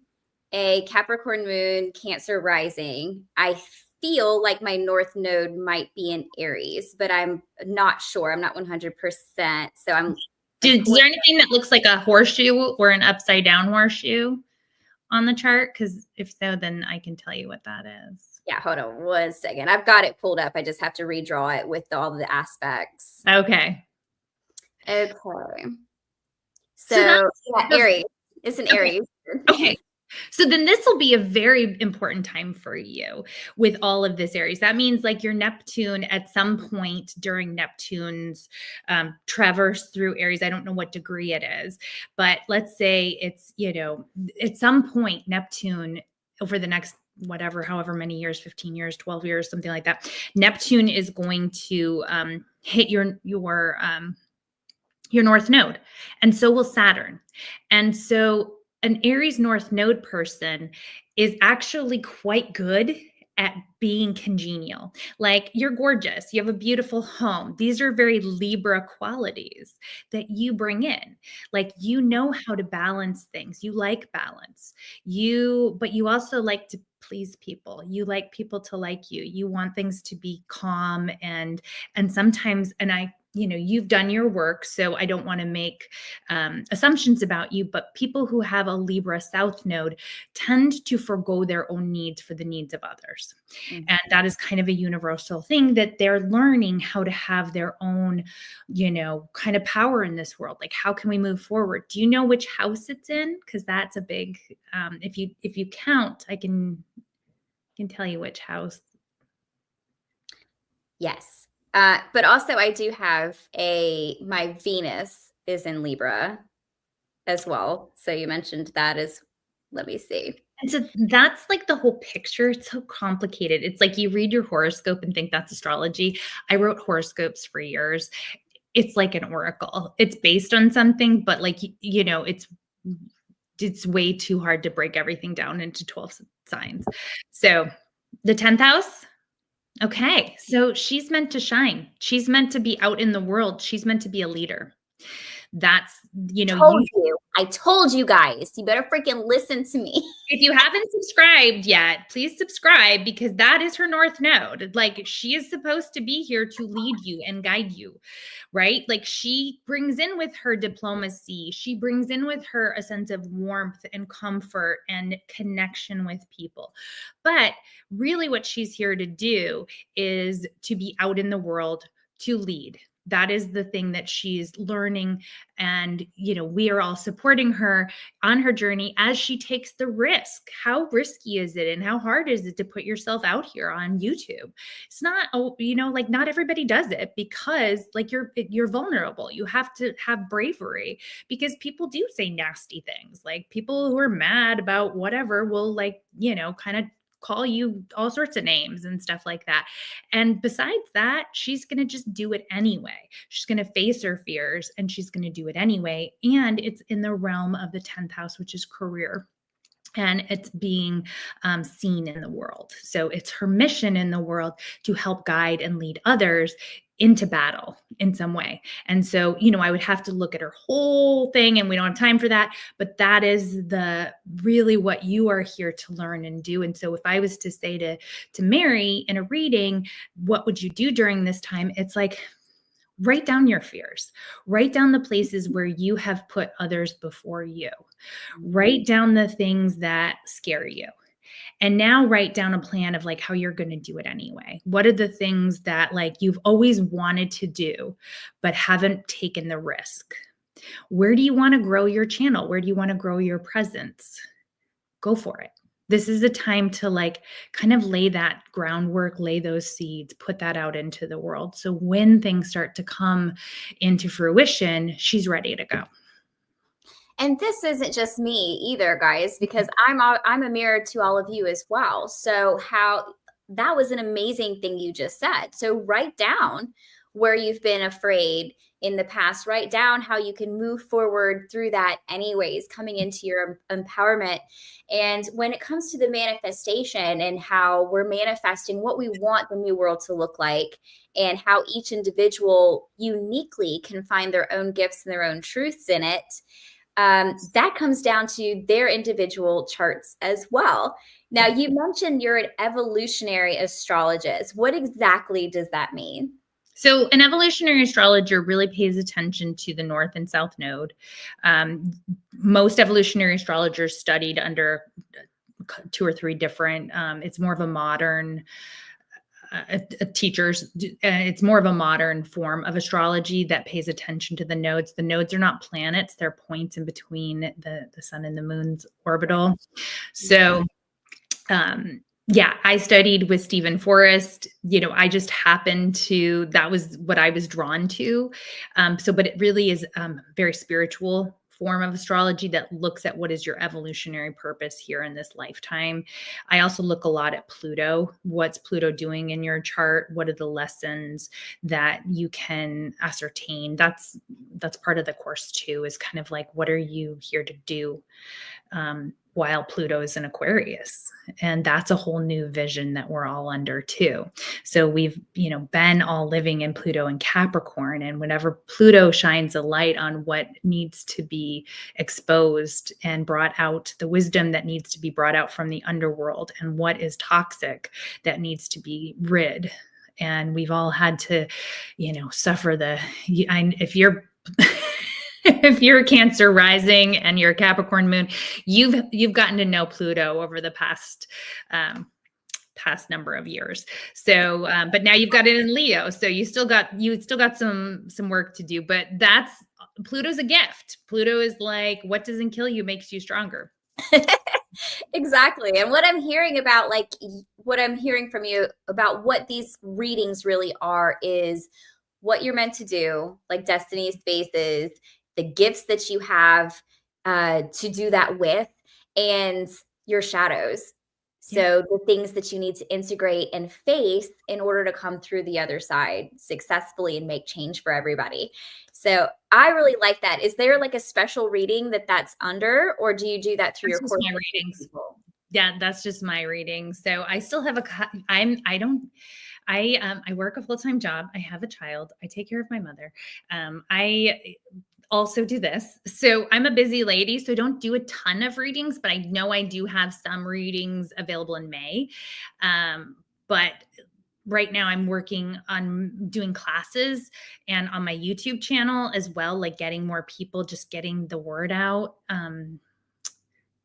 a Capricorn moon, Cancer rising. I feel like my North Node might be in Aries, but I'm not sure. I'm not 100%. So I'm. Is there anything that looks like a horseshoe or an upside down horseshoe on the chart? Because if so, then I can tell you what that is. Yeah, hold on 1 second. I've got it pulled up. I just have to redraw it with all the aspects. Okay. So yeah, Aries. It's an Aries. Okay. So then this will be a very important time for you with all of this Aries. That means like your Neptune at some point during Neptune's traverse through Aries. I don't know what degree it is, but let's say it's, at some point Neptune over the next however many years, 15 years, 12 years, something like that, Neptune is going to hit your North Node. And so will Saturn. And so an Aries North Node person is actually quite good at being congenial. Like, you're gorgeous. You have a beautiful home. These are very Libra qualities that you bring in. Like, you know how to balance things. You like balance. But you also like to please people. You like people to like you. You want things to be calm and sometimes, you've done your work, so I don't want to make assumptions about you, but people who have a Libra South Node tend to forgo their own needs for the needs of others. Mm-hmm. And that is kind of a universal thing, that they're learning how to have their own, kind of power in this world. Like, how can we move forward? Do you know which house it's in? Because that's a big, if you count, I can tell you which house. Yes. But also I do have my Venus is in Libra as well. So you mentioned that let me see. And so that's like the whole picture. It's so complicated. It's like you read your horoscope and think that's astrology. I wrote horoscopes for years. It's like an oracle. It's based on something, but like, it's way too hard to break everything down into 12 signs. So the 10th house. Okay. So she's meant to shine. She's meant to be out in the world. She's meant to be a leader. That's, I told you guys, you better freaking listen to me. If you haven't subscribed yet, please subscribe, because that is her North Node. Like, she is supposed to be here to lead you and guide you, right? Like, she brings in with her diplomacy. She brings in with her a sense of warmth and comfort and connection with people. But really what she's here to do is to be out in the world, to lead. That is the thing that she's learning. And, we are all supporting her on her journey as she takes the risk. How risky is it, and how hard is it to put yourself out here on YouTube? It's not, like, not everybody does it, because like you're vulnerable. You have to have bravery, because people do say nasty things. Like, people who are mad about whatever will, like, kind of call you all sorts of names and stuff like that. And besides that, she's going to just do it anyway. She's going to face her fears, and she's going to do it anyway. And it's in the realm of the 10th house, which is career. And it's being seen in the world. So it's her mission in the world to help guide and lead others into battle in some way. And so, I would have to look at her whole thing, and we don't have time for that, but that is really what you are here to learn and do. And so if I was to say to Mary in a reading, what would you do during this time? It's like, write down your fears, write down the places where you have put others before you, write down the things that scare you. And now write down a plan of like how you're going to do it anyway. What are the things that like you've always wanted to do, but haven't taken the risk? Where do you want to grow your channel? Where do you want to grow your presence? Go for it. This is a time to like kind of lay that groundwork, lay those seeds, put that out into the world. So when things start to come into fruition, she's ready to go. And this isn't just me either, guys, because I'm a mirror to all of you as well. So that was an amazing thing you just said. So write down where you've been afraid in the past. Write down how you can move forward through that anyways, coming into your empowerment. And when it comes to the manifestation and how we're manifesting what we want the new world to look like, and how each individual uniquely can find their own gifts and their own truths in it, that comes down to their individual charts as well. Now, you mentioned you're an evolutionary astrologist. What exactly does that mean? So an evolutionary astrologer really pays attention to the North and South Node. Most evolutionary astrologers studied under 2 or 3 different, it's more of a modern it's more of a modern form of astrology that pays attention to the nodes. The nodes are not planets, they're points in between the sun and the moon's orbital. So yeah, I studied with Stephen Forrest. I just happened to, that was what I was drawn to. But it really is very spiritual form of astrology that looks at what is your evolutionary purpose here in this lifetime. I also look a lot at Pluto. What's Pluto doing in your chart? What are the lessons that you can ascertain? That's part of the course too, is kind of like, what are you here to do while Pluto is in Aquarius? And that's a whole new vision that we're all under too. So we've, been all living in Pluto and Capricorn, and whenever Pluto shines a light on what needs to be exposed and brought out, the wisdom that needs to be brought out from the underworld, and what is toxic that needs to be rid. And we've all had to, suffer if you're if you're a Cancer rising and you're a Capricorn moon, you've gotten to know Pluto over the past number of years. So, but now you've got it in Leo, so you still got some work to do. But Pluto's a gift. Pluto is like, what doesn't kill you makes you stronger. Exactly. And what I'm hearing about, like what I'm hearing from you about what these readings really are, is what you're meant to do, like destiny spaces, the gifts that you have to do that with, and your shadows. So the things that you need to integrate and face in order to come through the other side successfully and make change for everybody. So I really like that. Is there like a special reading that's under, or do you do that through your course? My readings. Yeah, that's just my reading. So I still have I work a full-time job. I have a child. I take care of my mother. also do this. So I'm a busy lady, so I don't do a ton of readings, but I know I do have some readings available in May. But right now I'm working on doing classes and on my YouTube channel as well, like getting more people, just getting the word out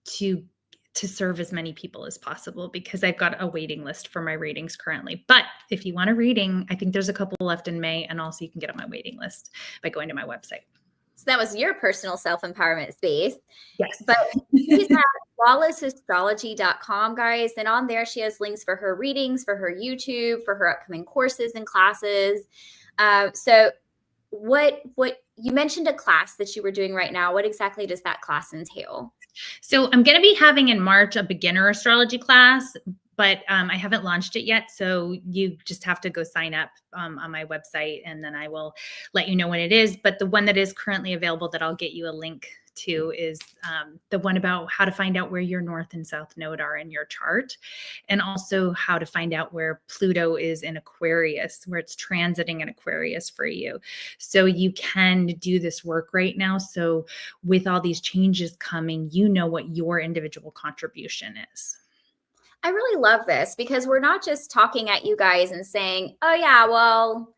to serve as many people as possible, because I've got a waiting list for my readings currently. But if you want a reading, I think there's a couple left in May, and also you can get on my waiting list by going to my website. So that was your personal self-empowerment space. Yes. But she's at lawlessastrology.com, guys. And on there, she has links for her readings, for her YouTube, for her upcoming courses and classes. So what you mentioned a class that you were doing right now. What exactly does that class entail? So I'm going to be having in March a beginner astrology class, but I haven't launched it yet. So you just have to go sign up on my website, and then I will let you know when it is. But the one that is currently available that I'll get you a link to is the one about how to find out where your north and south node are in your chart, and also how to find out where Pluto is in Aquarius, where it's transiting in Aquarius for you. So you can do this work right now. So with all these changes coming, you know what your individual contribution is. I really love this, because we're not just talking at you guys and saying, oh yeah, well,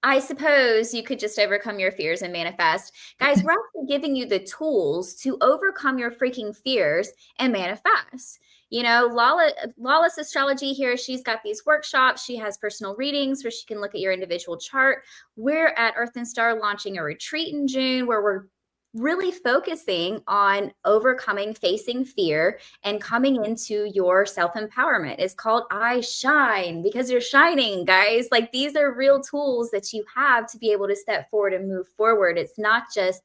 I suppose you could just overcome your fears and manifest. Guys, we're actually giving you the tools to overcome your freaking fears and manifest. You know, Lawless Astrology here, she's got these workshops. She has personal readings where she can look at your individual chart. We're at Earth and Star launching a retreat in June where we're really focusing on overcoming, facing fear, and coming into your self-empowerment. It's called I Shine, because you're shining, guys. Like, these are real tools that you have to be able to step forward and move forward. It's not just,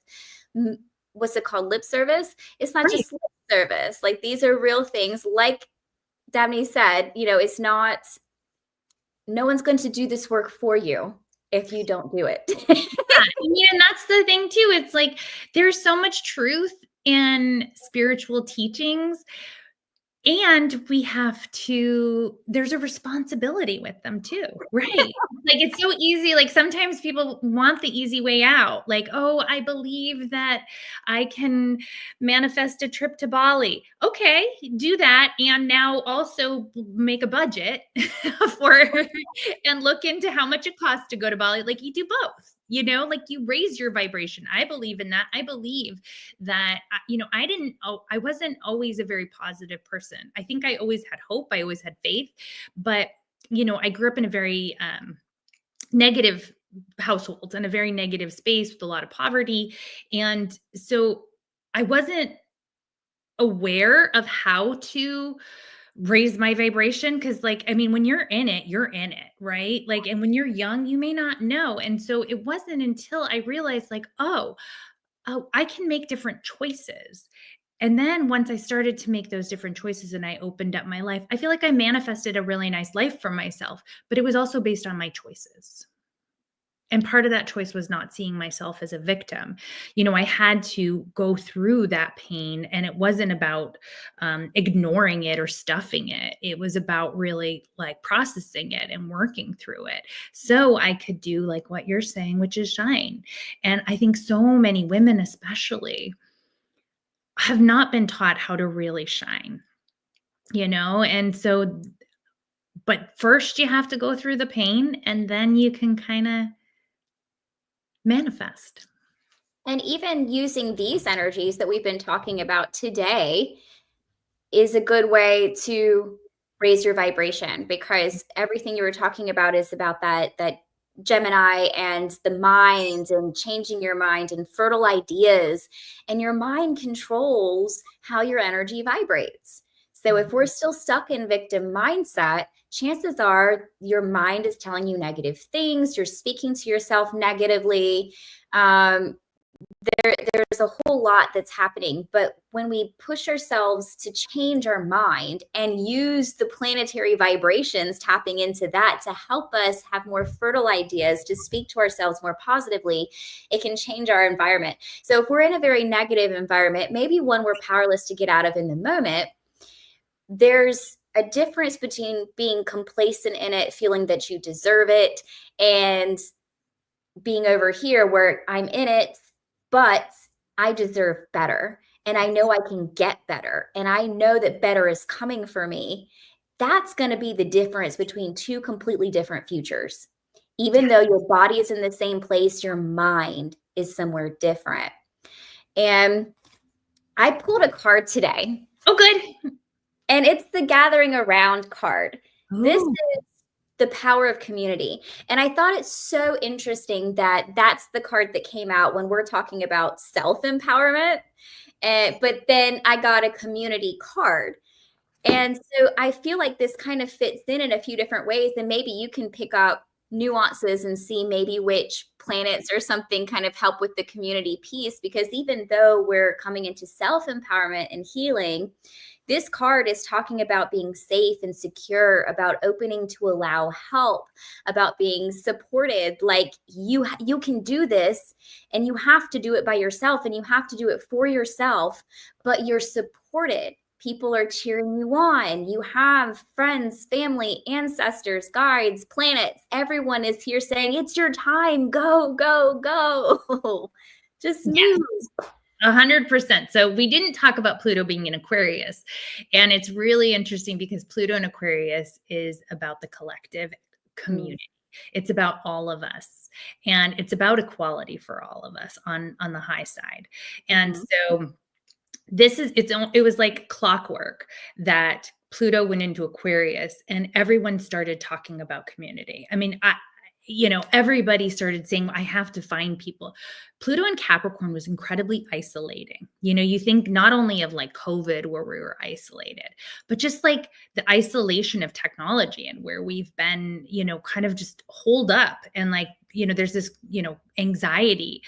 what's it called, lip service? It's not just lip service. Like, these are real things. Like Dabney said, you know, it's not, no one's going to do this work for you if you don't do it. Yeah, I mean, and that's the thing too. It's like there's so much truth in spiritual teachings, and we have to, there's a responsibility with them too, right? Like, it's so easy. Like, sometimes people want the easy way out. Like, oh, I believe that I can manifest a trip to Bali. Okay, do that. And now also make a budget for, and look into how much it costs to go to Bali. Like, you do both. You know, like, you raise your vibration. I believe in that. I believe that, you know, I wasn't always a very positive person. I think I always had hope. I always had faith. But, you know, I grew up in a very negative household, in a very negative space with a lot of poverty. And so I wasn't aware of how to raise my vibration, because, like, I mean, when you're in it, right? Like, and when you're young, you may not know. And so it wasn't until I realized, like, oh, I can make different choices. And then once I started to make those different choices and I opened up my life, I feel like I manifested a really nice life for myself, but it was also based on my choices. And part of that choice was not seeing myself as a victim. You know, I had to go through that pain, and it wasn't about ignoring it or stuffing it. It was about really, like, processing it and working through it so I could do, like, what you're saying, which is shine. And I think so many women, especially, have not been taught how to really shine, you know? And so, but first you have to go through the pain, and then you can kind of manifest. And even using these energies that we've been talking about today is a good way to raise your vibration, because everything you were talking about is about that Gemini and the mind and changing your mind and fertile ideas. And your mind controls how your energy vibrates. So if we're still stuck in victim mindset, chances are your mind is telling you negative things. You're speaking to yourself negatively. There's a whole lot that's happening. But when we push ourselves to change our mind and use the planetary vibrations, tapping into that to help us have more fertile ideas, to speak to ourselves more positively, it can change our environment. So if we're in a very negative environment, maybe one we're powerless to get out of in the moment, there's a difference between being complacent in it, feeling that you deserve it, and being over here where I'm in it, but I deserve better. And I know I can get better. And I know that better is coming for me. That's going to be the difference between two completely different futures. Even though your body is in the same place, your mind is somewhere different. And I pulled a card today. Oh, good. And it's the Gathering Around card. Ooh. This is the power of community. And I thought it's so interesting that that's the card that came out when we're talking about self-empowerment. But then I got a community card. And so I feel like this kind of fits in a few different ways. And maybe you can pick up nuances and see maybe which planets or something kind of help with the community piece. Because even though we're coming into self-empowerment and healing, this card is talking about being safe and secure, about opening to allow help, about being supported. Like you can do this, and you have to do it by yourself, and you have to do it for yourself, but you're supported. People are cheering you on. You have friends, family, ancestors, guides, planets. Everyone is here saying, it's your time. Go, go, go. Just move. 100%. So we didn't talk about Pluto being in Aquarius. And it's really interesting because Pluto in Aquarius is about the collective community. It's about all of us. And it's about equality for all of us on the high side. And so it was like clockwork that Pluto went into Aquarius and everyone started talking about community. I mean, everybody started saying, I have to find people. Pluto in Capricorn was incredibly isolating. You think not only of like COVID where we were isolated, but just like the isolation of technology and where we've been, kind of just holed up and like, there's this, anxiety.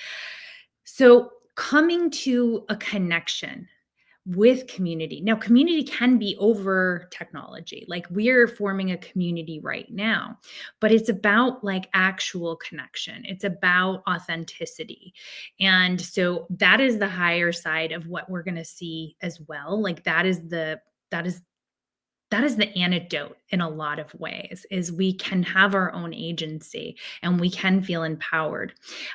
So coming to a connection with community. Now, community can be over technology. Like we're forming a community right now, but it's about like actual connection. It's about authenticity. And so that is the higher side of what we're going to see as well. Like that is the antidote in a lot of ways, is we can have our own agency and we can feel empowered.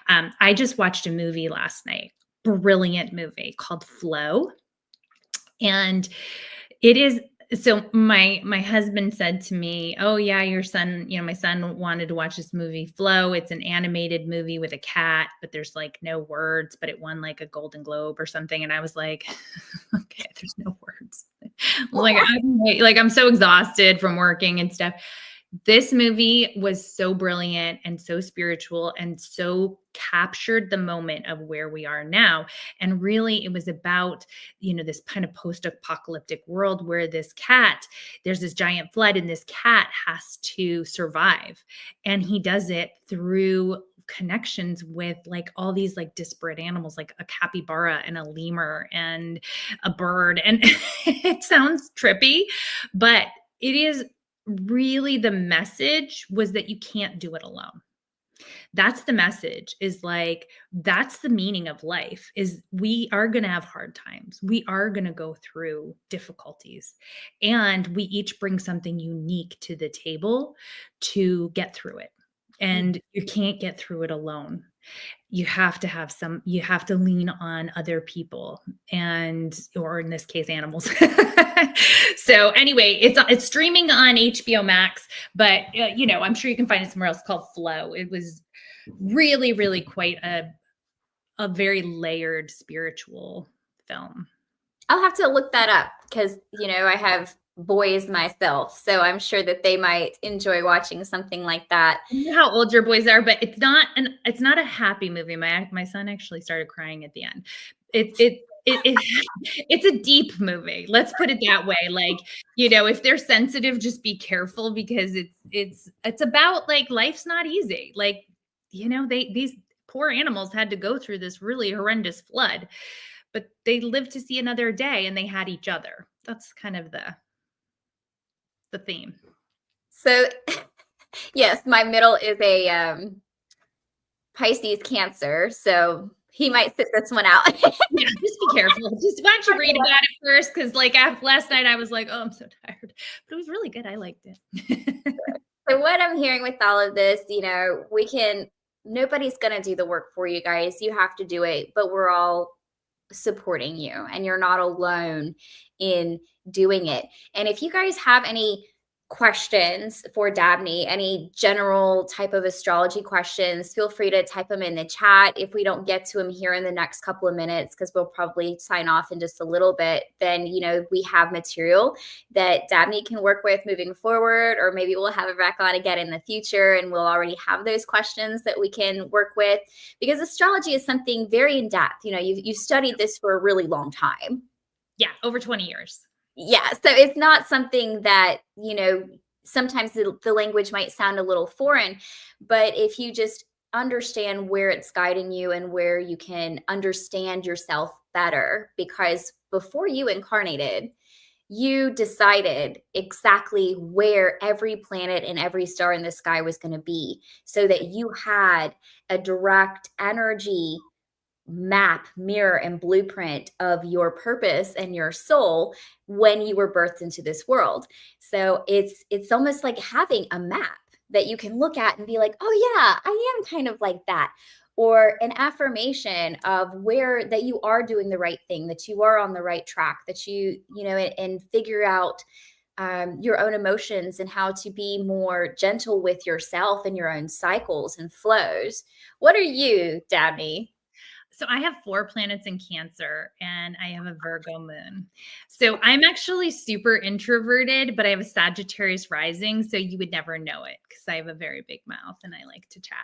I just watched a movie last night, brilliant movie called Flow. And it is, so my husband said to me, oh yeah, your son, my son wanted to watch this movie Flow. It's an animated movie with a cat, but there's like no words, but it won like a Golden Globe or something. And I was like, okay, there's no words. I'm so exhausted from working and stuff. This movie was so brilliant and so spiritual and so captured the moment of where we are now. And really it was about, this kind of post-apocalyptic world where there's this giant flood and this cat has to survive. And he does it through connections with like all these like disparate animals, like a capybara and a lemur and a bird. And it sounds trippy, but it is really, the message was that you can't do it alone. That's the message, is like, that's the meaning of life, is we are going to have hard times. We are going to go through difficulties, and we each bring something unique to the table to get through it. And you can't get through it alone. You have to lean on other people or in this case, animals. So anyway, it's streaming on HBO Max, but I'm sure you can find it somewhere else. It's called Flow. It was really, really quite a very layered spiritual film. I'll have to look that up because, I have boys myself, so I'm sure that they might enjoy watching something like that. I don't know how old your boys are, but it's not a happy movie. My son actually started crying at the end. It's a deep movie. Let's put it that way. Like, if they're sensitive, just be careful, because it's about like, life's not easy. Like, these poor animals had to go through this really horrendous flood, but they lived to see another day and they had each other. That's kind of the theme. So yes, my middle is a Pisces Cancer, so he might sit this one out. Yeah, just be careful. Just why don't you read about it first? Because like last night I was like, oh, I'm so tired, but it was really good. I liked it. So what I'm hearing with all of this, we can nobody's going to do the work for you guys. You have to do it, but we're all supporting you and you're not alone in doing it. And if you guys have any questions for Dabney, any general type of astrology questions, feel free to type them in the chat. If we don't get to them here in the next couple of minutes, because we'll probably sign off in just a little bit, then, you know, we have material that Dabney can work with moving forward, or maybe we'll have it back on again in the future and we'll already have those questions that we can work with, because astrology is something very in depth. You know, you've studied this for a really long time. Yeah, over 20 years. Yeah. So it's not something that, you know, sometimes the language might sound a little foreign, but if you just understand where it's guiding you and where you can understand yourself better, because before you incarnated, you decided exactly where every planet and every star in the sky was going to be, so that you had a direct energy map, mirror, and blueprint of your purpose and your soul when you were birthed into this world. So it's almost like having a map that you can look at and be like, oh yeah, I am kind of like that. Or an affirmation of where that you are doing the right thing, that you are on the right track, that you know, and figure out your own emotions and how to be more gentle with yourself and your own cycles and flows. What are you, Dabney? So I have 4 planets in Cancer and I have a Virgo moon. So I'm actually super introverted, but I have a Sagittarius rising. So you would never know it because I have a very big mouth and I like to chat.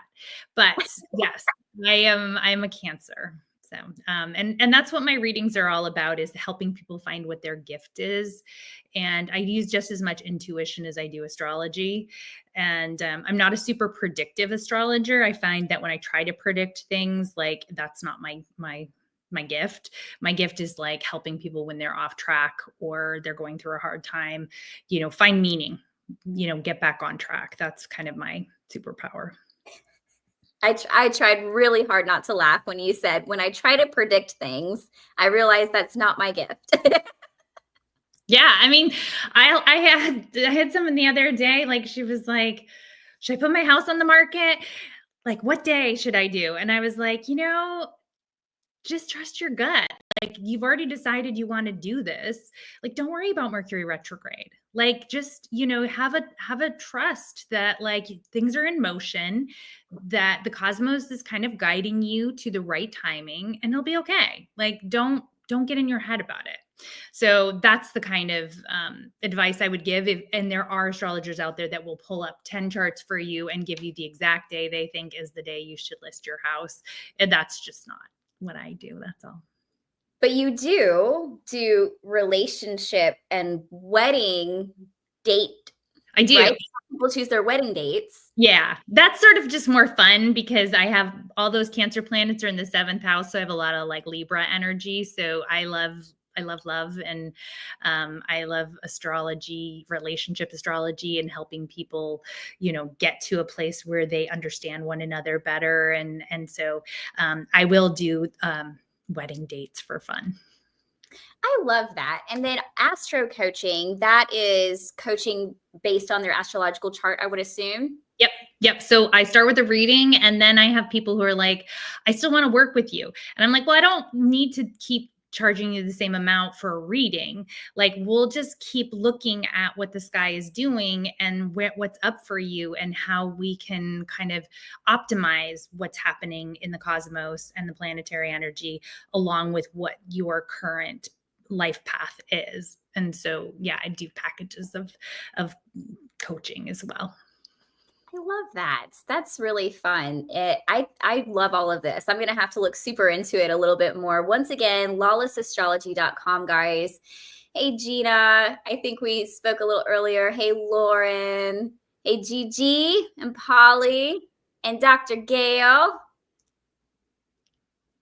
But yes, I'm a Cancer. So, and that's what my readings are all about, is helping people find what their gift is. And I use just as much intuition as I do astrology. And I'm not a super predictive astrologer. I find that when I try to predict things, like that's not my gift. My gift is like helping people when they're off track or they're going through a hard time, you know, find meaning, you know, get back on track. That's kind of my superpower. I tried really hard not to laugh when you said, when I try to predict things, I realize that's not my gift. Yeah, I mean, I had someone the other day, like she was like, "Should I put my house on the market? Like, what day should I do?" And I was like, you know, just trust your gut. Like, you've already decided you want to do this. Like, don't worry about Mercury retrograde. Like, just, you know, have a trust that like things are in motion, that the cosmos is kind of guiding you to the right timing, and it'll be okay. Like, don't get in your head about it. So that's the kind of advice I would give. And there are astrologers out there that will pull up 10 charts for you and give you the exact day they think is the day you should list your house. And that's just not what I do. That's all. But you do relationship and wedding date. I do. Right? People choose their wedding dates. Yeah, that's sort of just more fun because I have all those Cancer planets are in the 7th house. So I have a lot of like Libra energy. So I love love, and I love astrology, relationship astrology, and helping people, you know, get to a place where they understand one another better. And so I will do wedding dates for fun. I love that. And then astro coaching, that is coaching based on their astrological chart, I would assume. Yep. So I start with a reading, and then I have people who are like, I still want to work with you. And I'm like, well, I don't need to keep charging you the same amount for a reading. Like, we'll just keep looking at what the sky is doing and what's up for you, and how we can kind of optimize what's happening in the cosmos and the planetary energy, along with what your current life path is. And so, yeah, I do packages of coaching as well. I love that. That's really fun. I love all of this. I'm going to have to look super into it a little bit more. Once again, lawlessastrology.com, guys. Hey, Gina. I think we spoke a little earlier. Hey, Lauren. Hey, Gigi and Polly and Dr. Gail.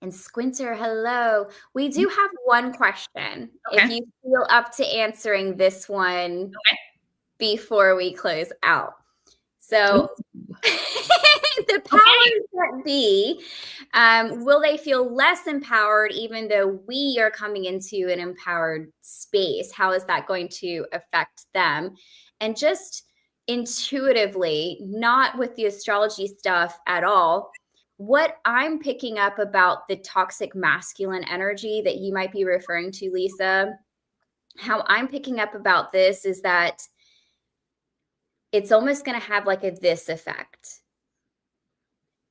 And Squinter, hello. We do have one question. Okay. If you feel up to answering this one before we close out. So the powers that be, will they feel less empowered even though we are coming into an empowered space? How is that going to affect them? And just intuitively, not with the astrology stuff at all, what I'm picking up about the toxic masculine energy that you might be referring to, Lisa, how I'm picking up about this is that it's almost going to have like a this effect.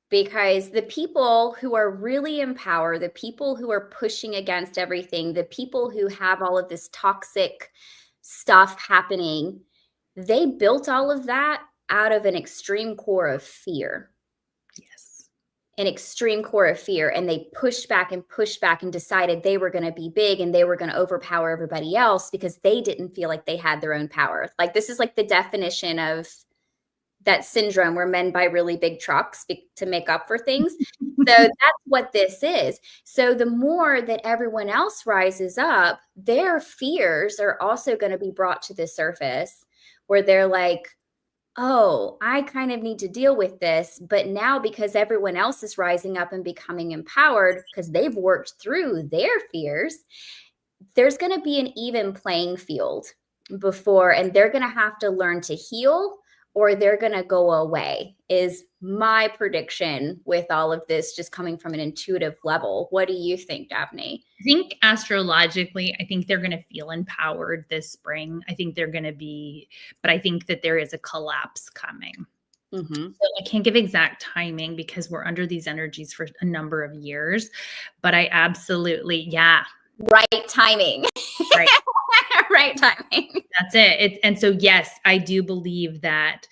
Because the people who are really in power, the people who are pushing against everything, the people who have all of this toxic stuff happening, they built all of that out of an extreme core of fear. Yes. An extreme core of fear. And they pushed back and decided they were going to be big and they were going to overpower everybody else because they didn't feel like they had their own power. Like, this is like the definition of that syndrome where men buy really big trucks to make up for things. So that's what this is. So the more that everyone else rises up, their fears are also going to be brought to the surface where they're like, oh, I kind of need to deal with this. But now, because everyone else is rising up and becoming empowered because they've worked through their fears, there's going to be an even playing field before, and they're going to have to learn to heal or they're going to go away, is my prediction with all of this, just coming from an intuitive level. What do you think, Dabney? I think astrologically, I think they're going to feel empowered this spring. I think they're going to be, but I think that there is a collapse coming. Mm-hmm. So I can't give exact timing because we're under these energies for a number of years, but I absolutely, yeah. Right timing. Right. Right timing. That's it. And so, yes, I do believe that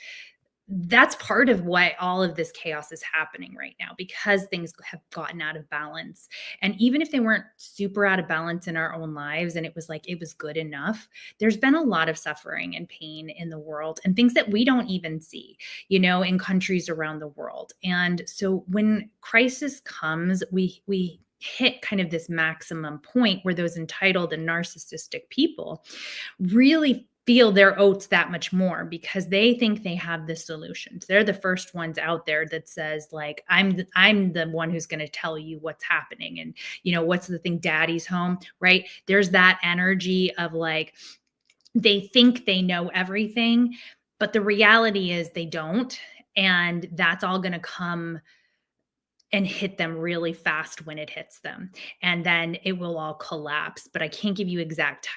that's part of why all of this chaos is happening right now, because things have gotten out of balance. And even if they weren't super out of balance in our own lives and it was like, it was good enough, there's been a lot of suffering and pain in the world and things that we don't even see, you know, in countries around the world. And so when crisis comes, we hit kind of this maximum point where those entitled and narcissistic people really feel their oats that much more because they think they have the solutions. They're the first ones out there that says like, I'm the one who's going to tell you what's happening. And, you know, what's the thing? Daddy's home, right? There's that energy of like, they think they know everything, but the reality is they don't. And that's all going to come and hit them really fast when it hits them. And then it will all collapse. But I can't give you exact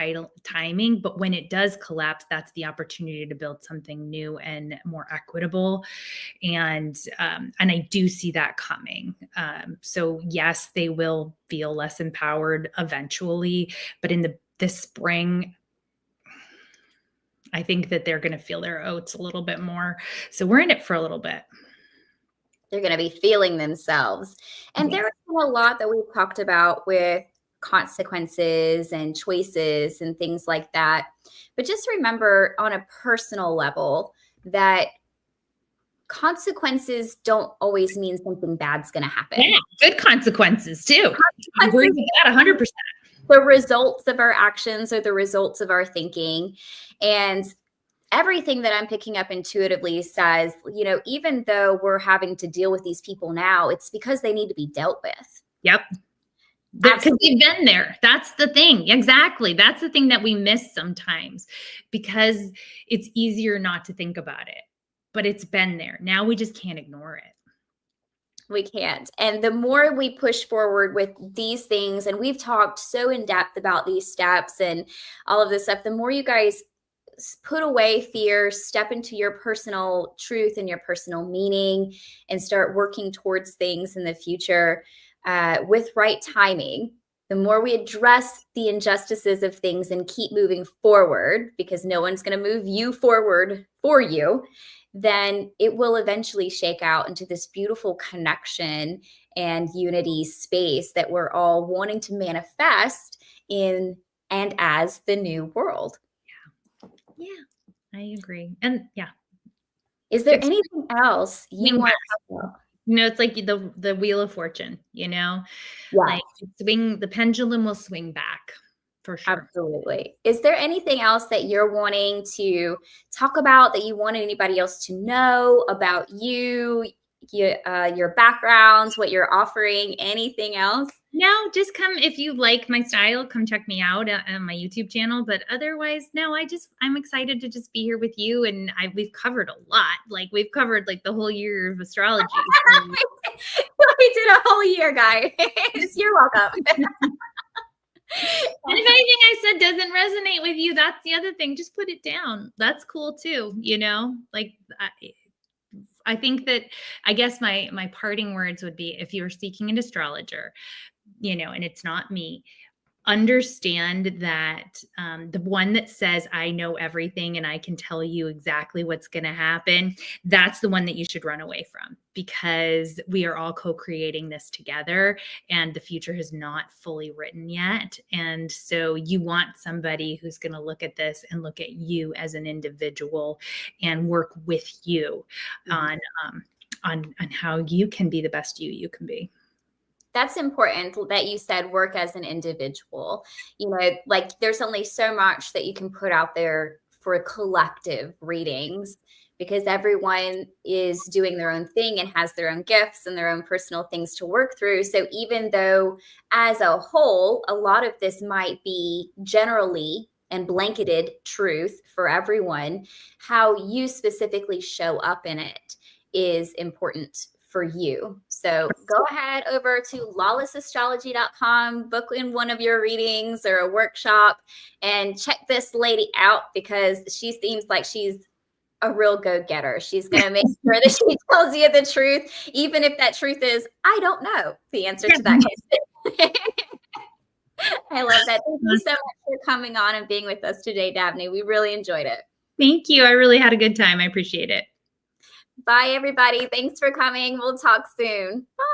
timing. But when it does collapse, that's the opportunity to build something new and more equitable. And I do see that coming. So yes, they will feel less empowered eventually. But in this spring, I think that they're going to feel their oats a little bit more. So we're in it for a little bit. They're going to be feeling themselves. And Yeah. there's been a lot that we've talked about with consequences and choices and things like that. But just remember on a personal level that consequences don't always mean something bad's going to happen. Yeah, good consequences too. I agree with that 100%. The results of our actions are the results of our thinking. And everything that I'm picking up intuitively says, you know, even though we're having to deal with these people now, it's because they need to be dealt with. Yep. Because they've been there. That's the thing. Exactly. That's the thing that we miss sometimes because it's easier not to think about it, but it's been there. Now we just can't ignore it. We can't. And the more we push forward with these things, and we've talked so in depth about these steps and all of this stuff, the more you guys put away fear, step into your personal truth and your personal meaning, and start working towards things in the future with right timing, the more we address the injustices of things and keep moving forward, because no one's going to move you forward for you, then it will eventually shake out into this beautiful connection and unity space that we're all wanting to manifest in and as the new world. Yeah, I agree. And yeah. Is there anything else you want to talk about? You know, it's like the Wheel of Fortune, you know, Yeah, like the pendulum will swing back for sure. absolutely. Is there anything else that you're wanting to talk about that you want anybody else to know about you, your backgrounds, what you're offering, anything else? No, just come if you like my style, come check me out on my YouTube channel. But otherwise, no, I'm excited to just be here with you. And we've covered a lot. Like we've covered like the whole year of astrology. So We did a whole year, guys. You're welcome. And if anything I said doesn't resonate with you, that's the other thing. Just put it down. That's cool too. You know, like I think that, I guess my parting words would be, if you're seeking an astrologer, you know, and it's not me, understand that the one that says, I know everything and I can tell you exactly what's going to happen, that's the one that you should run away from, because we are all co-creating this together and the future has not fully written yet. And so you want somebody who's going to look at this and look at you as an individual and work with you on how you can be the best you can be. That's important that you said work as an individual. You know, like there's only so much that you can put out there for collective readings, because everyone is doing their own thing and has their own gifts and their own personal things to work through. So even though as a whole, a lot of this might be generally and blanketed truth for everyone, how you specifically show up in it is important for you. So go ahead over to lawlessastrology.com, book in one of your readings or a workshop, and check this lady out, because she seems like she's a real go-getter. She's going to make sure that she tells you the truth, even if that truth is, I don't know the answer to that question. I love that. Thank you so much for coming on and being with us today, Dabney. We really enjoyed it. Thank you. I really had a good time. I appreciate it. Bye, everybody. Thanks for coming. We'll talk soon. Bye.